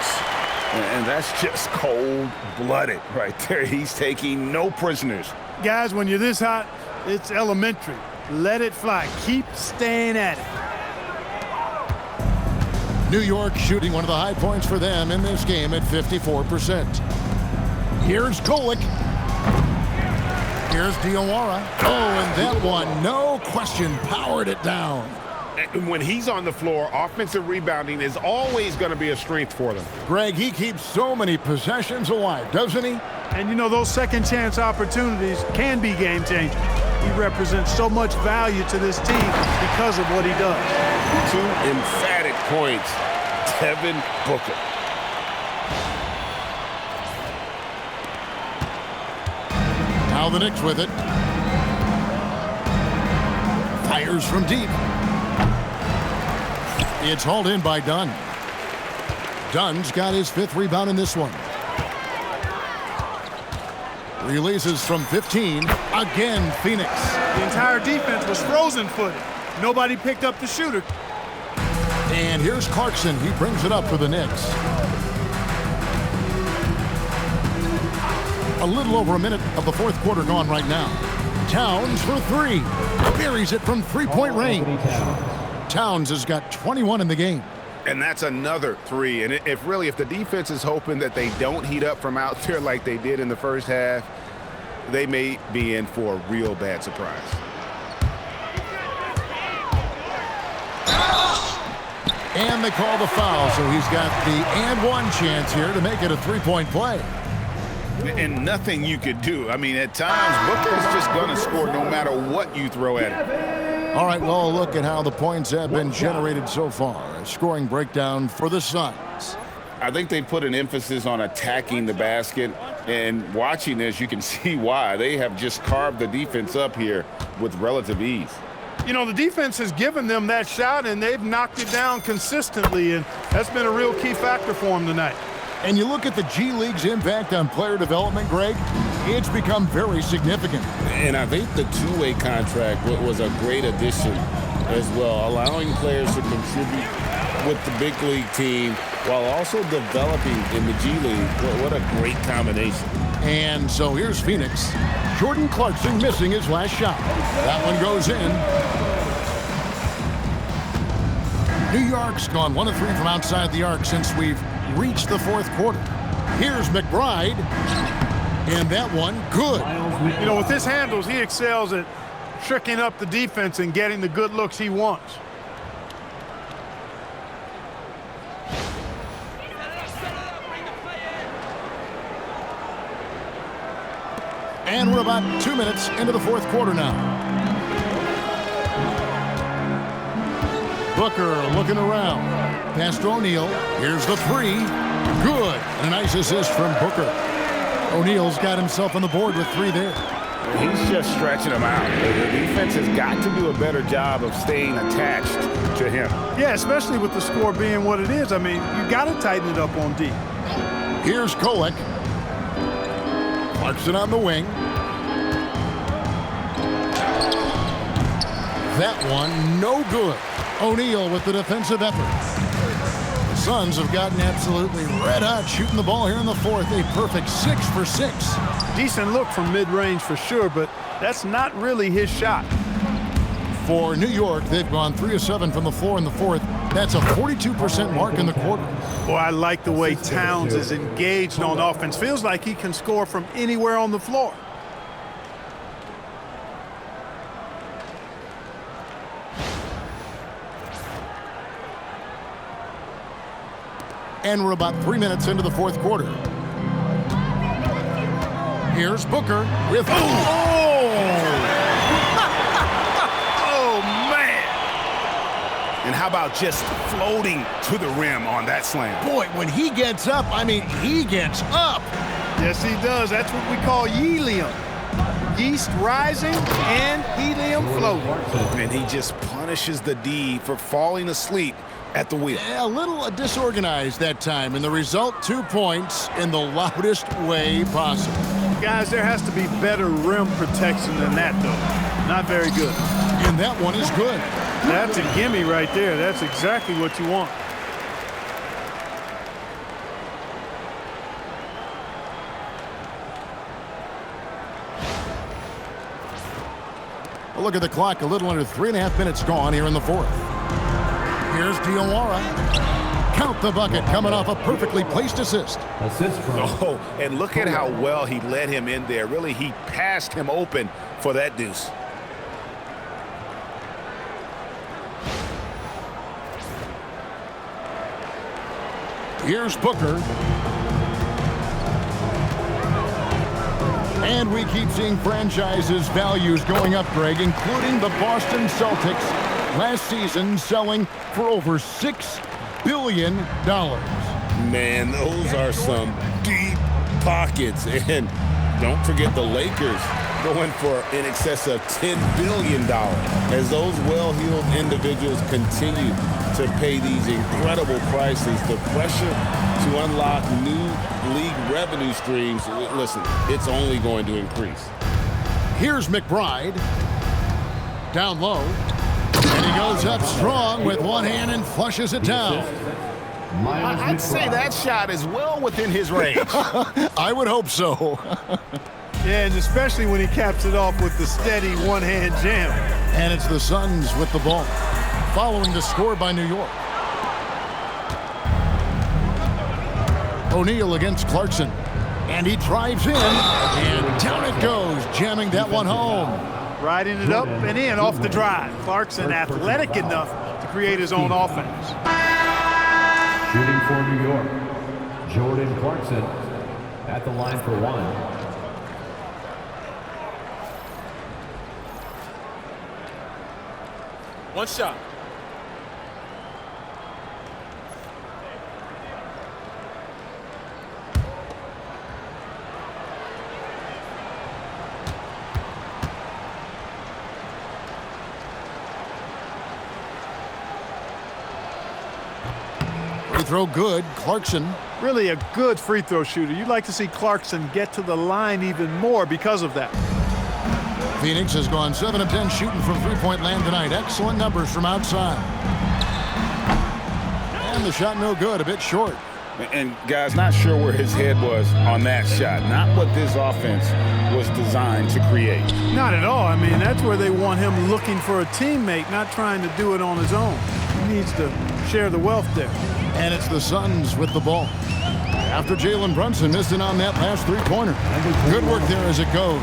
Speaker 6: And that's just cold-blooded right there. He's taking no prisoners.
Speaker 7: Guys, when you're this hot, it's elementary. Let it fly. Keep staying at it.
Speaker 5: New York shooting one of the high points for them in this game at 54%. Here's Kolek. Here's Diawara. Oh, and that one, no question, powered it down.
Speaker 6: When he's on the floor, offensive rebounding is always going to be a strength for them.
Speaker 5: Greg, he keeps so many possessions alive, doesn't he?
Speaker 7: And you know, those second chance opportunities can be game changing. He represents so much value to this team because of what he does.
Speaker 6: 2 emphatic points, Devin Booker.
Speaker 5: Now the Knicks with it. Fires from deep. It's hauled in by Dunn. Dunn's got his 5th rebound in this one. Releases from 15. Again, Phoenix.
Speaker 7: The entire defense was frozen-footed. Nobody picked up the shooter.
Speaker 5: And here's Clarkson. He brings it up for the Knicks. A little over a minute of the 4th quarter gone right now. Towns for 3. Buries it from 3-point range. Towns has got 21 in the game.
Speaker 6: And that's another 3. And if the defense is hoping that they don't heat up from out there like they did in the first half, they may be in for a real bad surprise.
Speaker 5: And they call the foul, so he's got the and one chance here to make it a 3-point play.
Speaker 6: And nothing you could do. I mean, at times, Booker is just going to score no matter what you throw at him.
Speaker 5: All right, well, look at how the points have been generated so far. A scoring breakdown for the Suns.
Speaker 6: I think they put an emphasis on attacking the basket, and watching this, you can see why. They have just carved the defense up here with relative ease.
Speaker 7: You know, the defense has given them that shot, and they've knocked it down consistently, and that's been a real key factor for them tonight.
Speaker 5: And you look at the G League's impact on player development, Greg, it's become very significant.
Speaker 10: And I think the two-way contract was a great addition as well, allowing players to contribute with the big league team while also developing in the G League. What a great combination.
Speaker 5: And so here's Phoenix. Jordan Clarkson missing his last shot. That one goes in. New York's gone 1 of 3 from outside the arc since we've reached the 4th quarter. Here's McBride. And that one, good.
Speaker 7: You know, with his handles, he excels at tricking up the defense and getting the good looks he wants.
Speaker 5: And we're about 2 minutes into the 4th quarter now. Booker looking around. Pass to O'Neal. Here's the 3. Good. And a nice assist from Booker. O'Neal's got himself on the board with 3 there.
Speaker 6: He's just stretching them out. The defense has got to do a better job of staying attached to him.
Speaker 7: Yeah, especially with the score being what it is. I mean, you got to tighten it up on D.
Speaker 5: Here's Kolek. Clarkson on the wing. That one, no good. O'Neal with the defensive effort. The Suns have gotten absolutely red hot shooting the ball here in the 4th. A perfect 6 for 6.
Speaker 7: Decent look from mid-range for sure, but that's not really his shot.
Speaker 5: For New York, they've gone 3 of 7 from the floor in the 4th. That's a 42% mark in the quarter.
Speaker 7: Boy, I like the way Towns is engaged on offense. Feels like he can score from anywhere on the floor.
Speaker 5: And we're about 3 minutes into the 4th quarter. Here's Booker with... Oh,
Speaker 6: man. And how about just floating to the rim on that slam?
Speaker 5: Boy, when he gets up, I mean, he gets up.
Speaker 7: Yes, he does. That's what we call helium. Yeast rising and helium floating.
Speaker 6: And he just punishes the D for falling asleep at the wheel.
Speaker 5: Yeah, a little disorganized that time, and the result, 2 points in the loudest way possible.
Speaker 7: Guys, there has to be better rim protection than that, though. Not very good.
Speaker 5: And that one is good.
Speaker 7: That's a gimme right there. That's exactly what you want.
Speaker 5: A look at the clock, a little under 3.5 minutes gone here in the fourth. Here's Diawara. Count the bucket, coming off a perfectly placed assist.
Speaker 6: Oh, and look at how well he led him in there. Really, he passed him open for that deuce.
Speaker 5: Here's Booker. And we keep seeing franchises' values going up, Greg, including the Boston Celtics last season selling for over $6 billion.
Speaker 6: Man, those are some deep pockets. And don't forget the Lakers going for in excess of $10 billion as those well-heeled individuals continue to pay these incredible prices. The pressure to unlock new league revenue streams, listen, it's only going to increase.
Speaker 5: Here's McBride. Down low. And he goes up strong with one hand and flushes it down.
Speaker 6: I'd say that shot is well within his range.
Speaker 5: I would hope so.
Speaker 7: Yeah, and especially when he caps it off with the steady one-hand jam.
Speaker 5: And it's the Suns with the ball, following the score by New York. O'Neal against Clarkson. And he drives in, and down it goes, jamming that one home.
Speaker 7: Riding it up and in off the drive. Clarkson athletic enough to create his own offense.
Speaker 14: Shooting for New York, Jordan Clarkson at the line for one.
Speaker 9: One shot.
Speaker 5: Free throw good. Clarkson.
Speaker 7: Really a good free throw shooter. You'd like to see Clarkson get to the line even more because of that.
Speaker 5: Phoenix has gone 7 of 10 shooting from three-point land tonight. Excellent numbers from outside. And the shot no good, a bit short.
Speaker 6: And guys, not sure where his head was on that shot. Not what this offense was designed to create.
Speaker 7: Not at all. I mean, that's where they want him looking for a teammate, not trying to do it on his own. He needs to share the wealth there.
Speaker 5: And it's the Suns with the ball. After Jalen Brunson missed it on that last three-pointer. Good work there as it goes.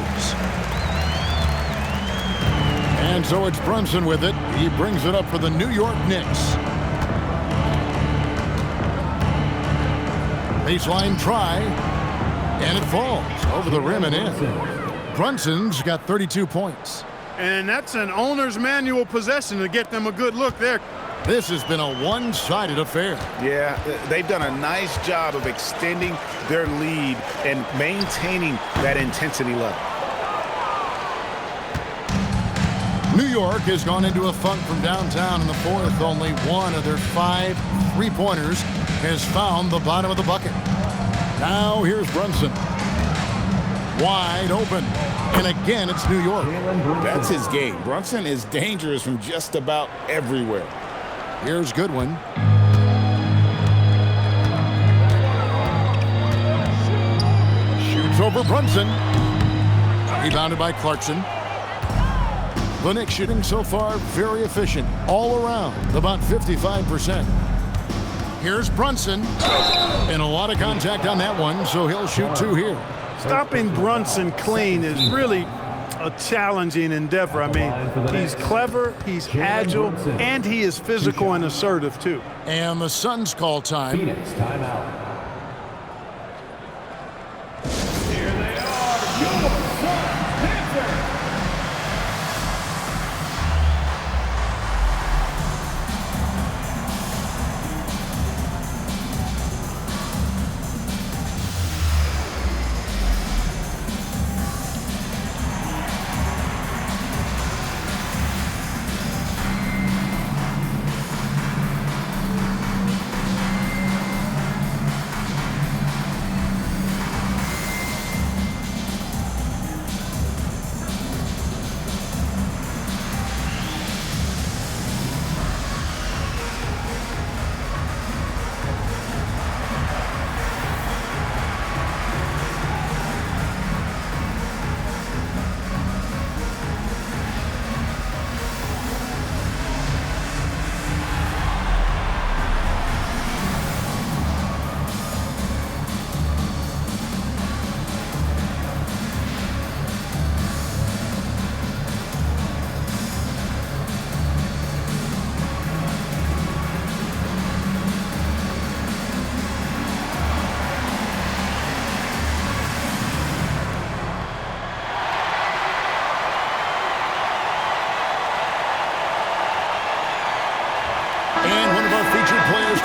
Speaker 5: And so it's Brunson with it. He brings it up for the New York Knicks. Baseline try, and it falls over the rim and in. Brunson's got 32 points.
Speaker 7: And that's an owner's manual possession to get them a good look there.
Speaker 5: This has been a one-sided affair. Yeah,
Speaker 6: They've done a nice job of extending their lead and maintaining that intensity level.
Speaker 5: New York has gone into a funk from downtown in the fourth. Only one of their 5 three-pointers has found the bottom of the bucket. Now here's Brunson. Wide open. And again, it's New York.
Speaker 6: That's his game. Brunson is dangerous from just about everywhere.
Speaker 5: Here's Goodwin. Shoots over Brunson. Rebounded by Clarkson. The Knicks shooting so far very efficient all around, about 55%. Here's Brunson, and a lot of contact on that one, so he'll shoot 2 here.
Speaker 7: Stopping Brunson clean is really a challenging endeavor. I mean, he's clever, he's agile, and he is physical and assertive too.
Speaker 5: And the Suns call time.
Speaker 14: Phoenix timeout.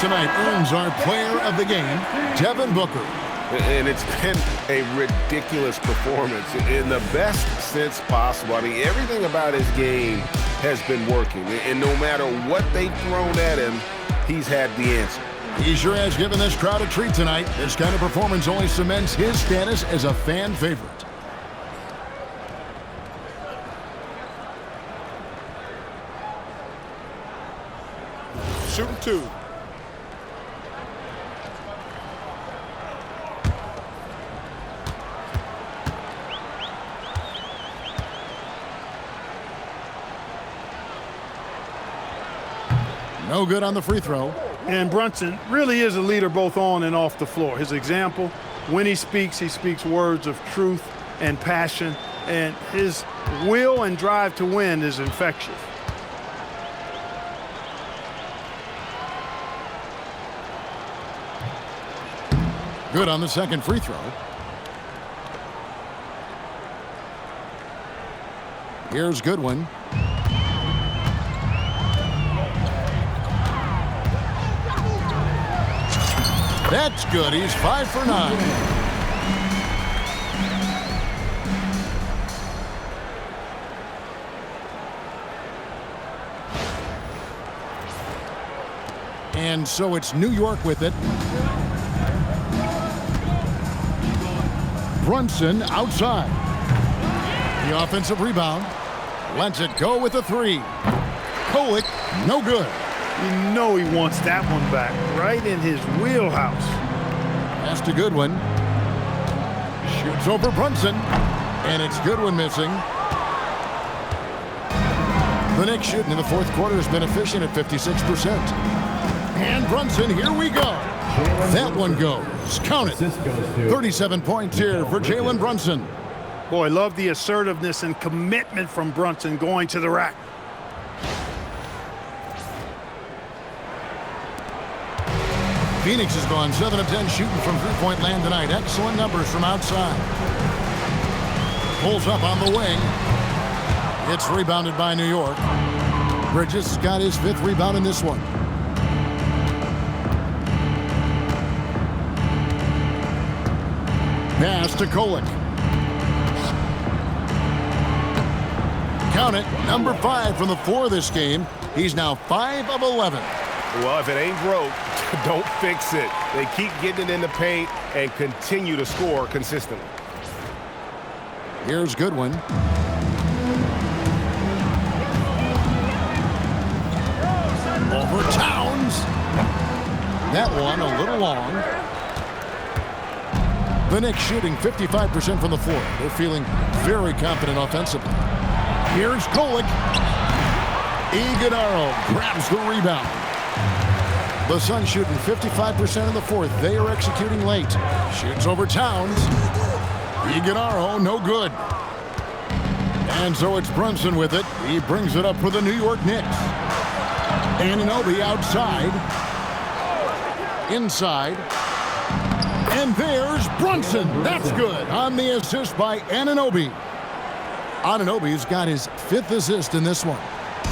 Speaker 5: tonight earns our player of the game, Devin Booker.
Speaker 10: And it's been a ridiculous performance in the best sense possible. I mean, everything about his game has been working. And no matter what they've thrown at him, he's had the answer.
Speaker 5: He sure has given this crowd a treat tonight. This kind of performance only cements his status as a fan favorite.
Speaker 9: Shooting 2.
Speaker 5: No good on the free throw.
Speaker 7: And Brunson really is a leader both on and off the floor. His example, when he speaks words of truth and passion, and his will and drive to win is infectious.
Speaker 5: Good on the second free throw. Here's Goodwin. That's good. He's 5 for 9. And so it's New York with it. Brunson outside. The offensive rebound. Lets it go with a 3. Kolek, no good.
Speaker 7: You know he wants that one back, right in his wheelhouse.
Speaker 5: Pass to Goodwin. Shoots over Brunson, and it's Goodwin missing. The Knicks shooting in the fourth quarter has been efficient at 56%. And Brunson, here we go. That one goes. Count it. 37 points here for Jalen Brunson.
Speaker 7: Boy, love the assertiveness and commitment from Brunson going to the rack.
Speaker 5: Phoenix has gone 7 of 10 shooting from three-point land tonight. Excellent numbers from outside. Pulls up on the wing. It's rebounded by New York. Bridges got his 5th rebound in this one. Pass to Kolek. Count it, number 5 from the floor this game. He's now 5 of 11.
Speaker 10: Well, if it ain't broke, don't fix it. They keep getting it in the paint and continue to score consistently.
Speaker 5: Here's Goodwin. Over Towns. That one a little long. The Knicks shooting 55% from the floor. They're feeling very confident offensively. Here's Kolek. Iguodala grabs the rebound. The Suns shooting 55% in the fourth. They are executing late. Shoots over Towns. Iguodala, no good. And so it's Brunson with it. He brings it up for the New York Knicks. Anunoby outside. Inside. And there's Brunson. That's good on the assist by Anunoby. Anunoby's got his 5th assist in this one.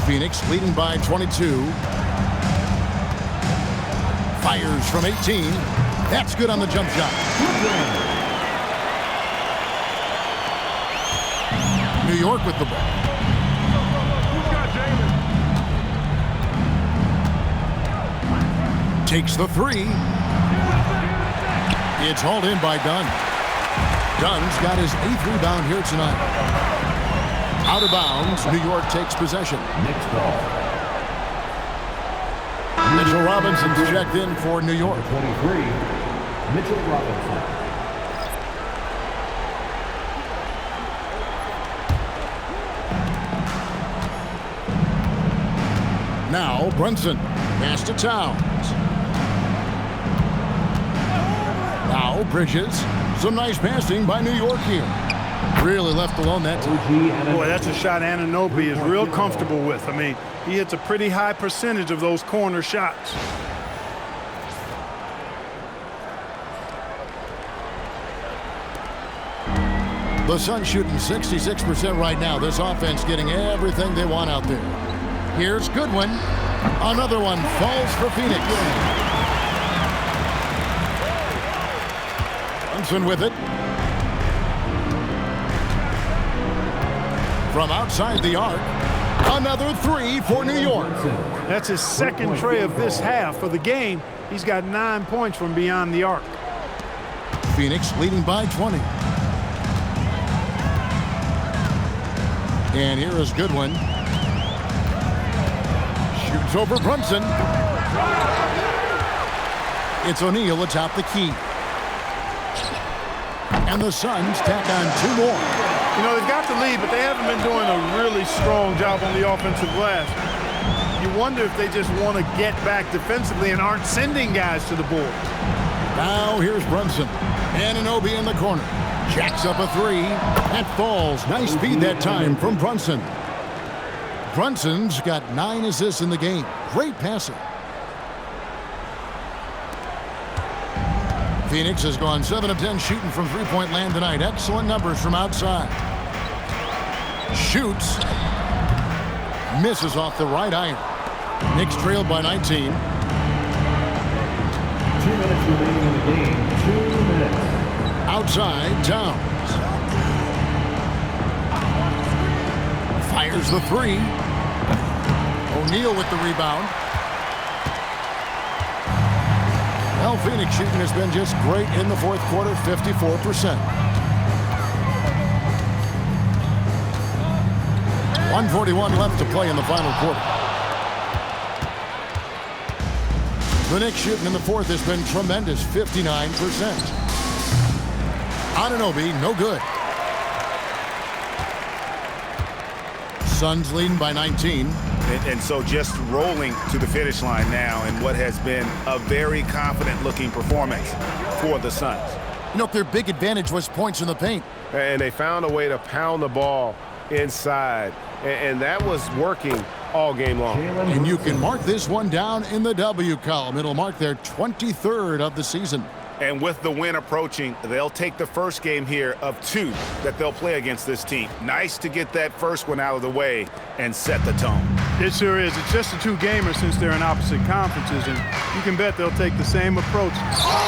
Speaker 5: Phoenix leading by 22. Fires from 18. That's good on the jump shot. New York with the ball. Takes the 3. It's hauled in by Dunn. Dunn's got his 8th rebound here tonight. Out of bounds, New York takes possession.
Speaker 14: Knicks ball.
Speaker 5: Mitchell Robinson checked in for New York.
Speaker 14: 23, Mitchell Robinson.
Speaker 5: Now Brunson. Pass to Towns. Now Bridges. Some nice passing by New York here. Really left alone that time.
Speaker 7: Boy, that's a shot Anunoby is real comfortable with. I mean, he hits a pretty high percentage of those corner shots.
Speaker 5: The Suns shooting 66% right now. This offense getting everything they want out there. Here's Goodwin. Another one falls for Phoenix. Brunson with it. From outside the arc, another three for New York.
Speaker 7: That's his second tray of this half. For the game, he's got 9 points from beyond the arc.
Speaker 5: Phoenix leading by 20. And here is Goodwin. Shoots over Brunson. It's O'Neal atop the key. And the Suns tack on 2 more.
Speaker 7: You know, they've got the lead, but they haven't been doing a really strong job on the offensive glass. You wonder if they just want to get back defensively and aren't sending guys to the board.
Speaker 5: Now here's Brunson. Anunoby in the corner. Jacks up a 3. And falls. Nice speed that time from Brunson. Brunson's got 9 assists in the game. Great passing. Phoenix has gone 7 of 10 shooting from three-point land tonight. Excellent numbers from outside. Shoots. Misses off the right iron. Knicks trailed by 19.
Speaker 14: 2 minutes remaining in the game. 2 minutes.
Speaker 5: Outside, Towns. Fires the 3. O'Neal with the rebound. Well, Phoenix shooting has been just great in the fourth quarter, 54%. 1:41 left to play in the final quarter. The Knicks shooting in the fourth has been tremendous, 59%. Anunoby, no good. Suns leading by 19.
Speaker 6: And so just rolling to the finish line now in what has been a very confident-looking performance for the Suns.
Speaker 5: You know, their big advantage was points in the paint.
Speaker 10: And they found a way to pound the ball inside. And that was working all game long.
Speaker 5: And you can mark this one down in the W column. It'll mark their 23rd of the season.
Speaker 6: And with the win approaching, they'll take the first game here of 2 that they'll play against this team. Nice to get that first one out of the way and set the tone.
Speaker 7: It sure is. It's just a 2-gamer since they're in opposite conferences, and you can bet they'll take the same approach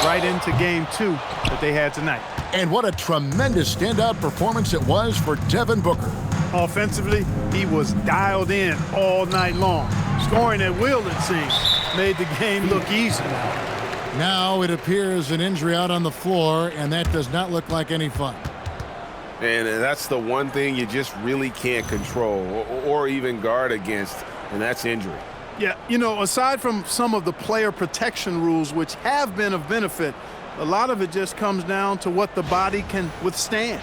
Speaker 7: right into game 2 that they had tonight.
Speaker 5: And what a tremendous standout performance it was for Devin Booker.
Speaker 7: Offensively, he was dialed in all night long. Scoring at will, it seems, made the game look easy.
Speaker 5: Now it appears an injury out on the floor, and that does not look like any fun.
Speaker 10: And that's the one thing you just really can't control or even guard against, and that's injury.
Speaker 7: Yeah, you know, aside from some of the player protection rules, which have been of benefit, a lot of it just comes down to what the body can withstand.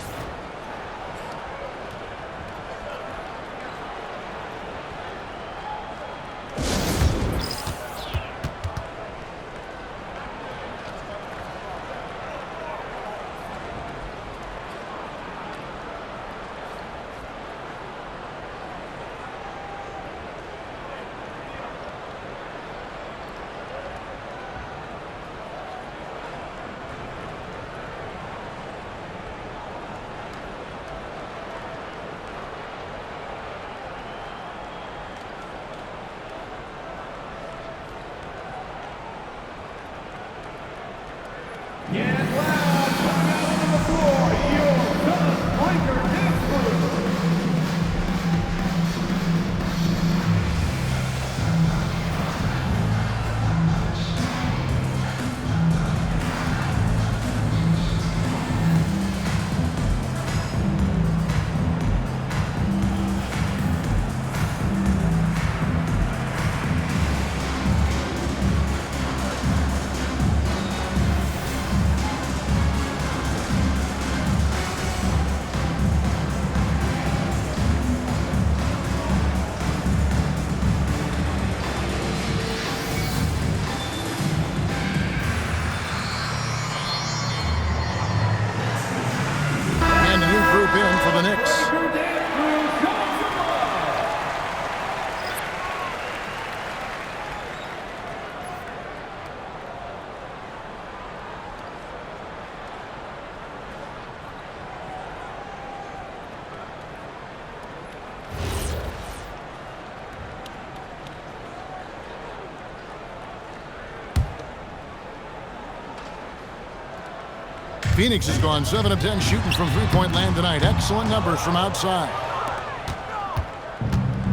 Speaker 5: Phoenix has gone 7 of 10 shooting from three-point land tonight. Excellent numbers from outside.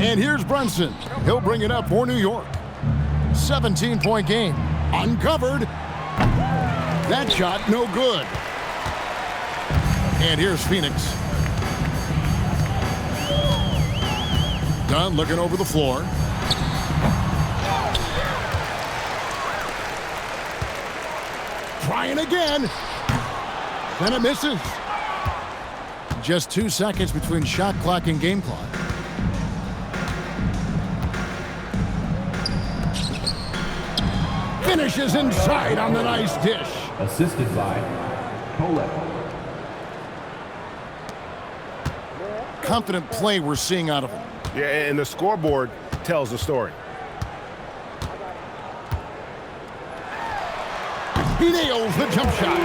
Speaker 5: And here's Brunson. He'll bring it up for New York. 17-point game. Uncovered. That shot, no good. And here's Phoenix. Dunn looking over the floor. Trying again. Then it misses. Just 2 seconds between shot clock and game clock. Finishes inside on the nice dish.
Speaker 14: Assisted by Colette.
Speaker 5: Confident play we're seeing out of him.
Speaker 10: Yeah, and the scoreboard tells the story.
Speaker 5: He nails the jump shot.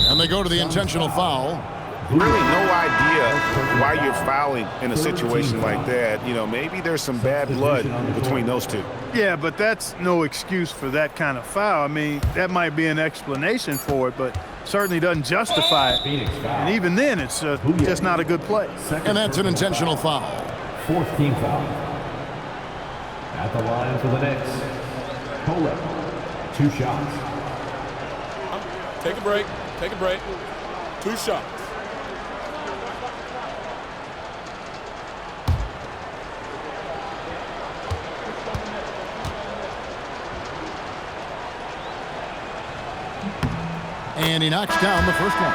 Speaker 5: And they go to the intentional foul.
Speaker 6: Really no idea why you're fouling in a situation like that. You know, maybe there's some bad blood between those two.
Speaker 7: Yeah, but that's no excuse for that kind of foul. I mean, that might be an explanation for it, but certainly doesn't justify it. And even then, it's just not a good play.
Speaker 5: And that's an intentional foul.
Speaker 14: 4th team foul. At the line for the Knicks, Colette. 2 shots.
Speaker 9: Take a break. Take a break. 2 shots.
Speaker 5: And he knocks down the first one.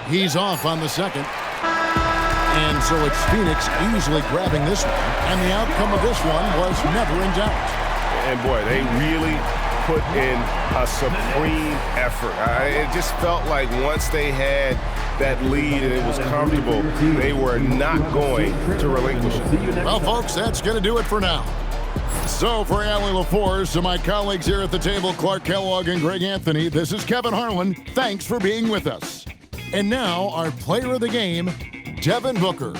Speaker 5: He's off on the second. And so it's Phoenix easily grabbing this one. And the outcome of this one was never in doubt.
Speaker 6: And boy, they really put in a supreme effort. It just felt like once they had that lead and it was comfortable, they were not going to relinquish it.
Speaker 5: Well, folks, that's going to do it for now. So for Allie LaForce, to my colleagues here at the table, Clark Kellogg and Greg Anthony, this is Kevin Harlan. Thanks for being with us. And now, our player of the game, Devin Booker.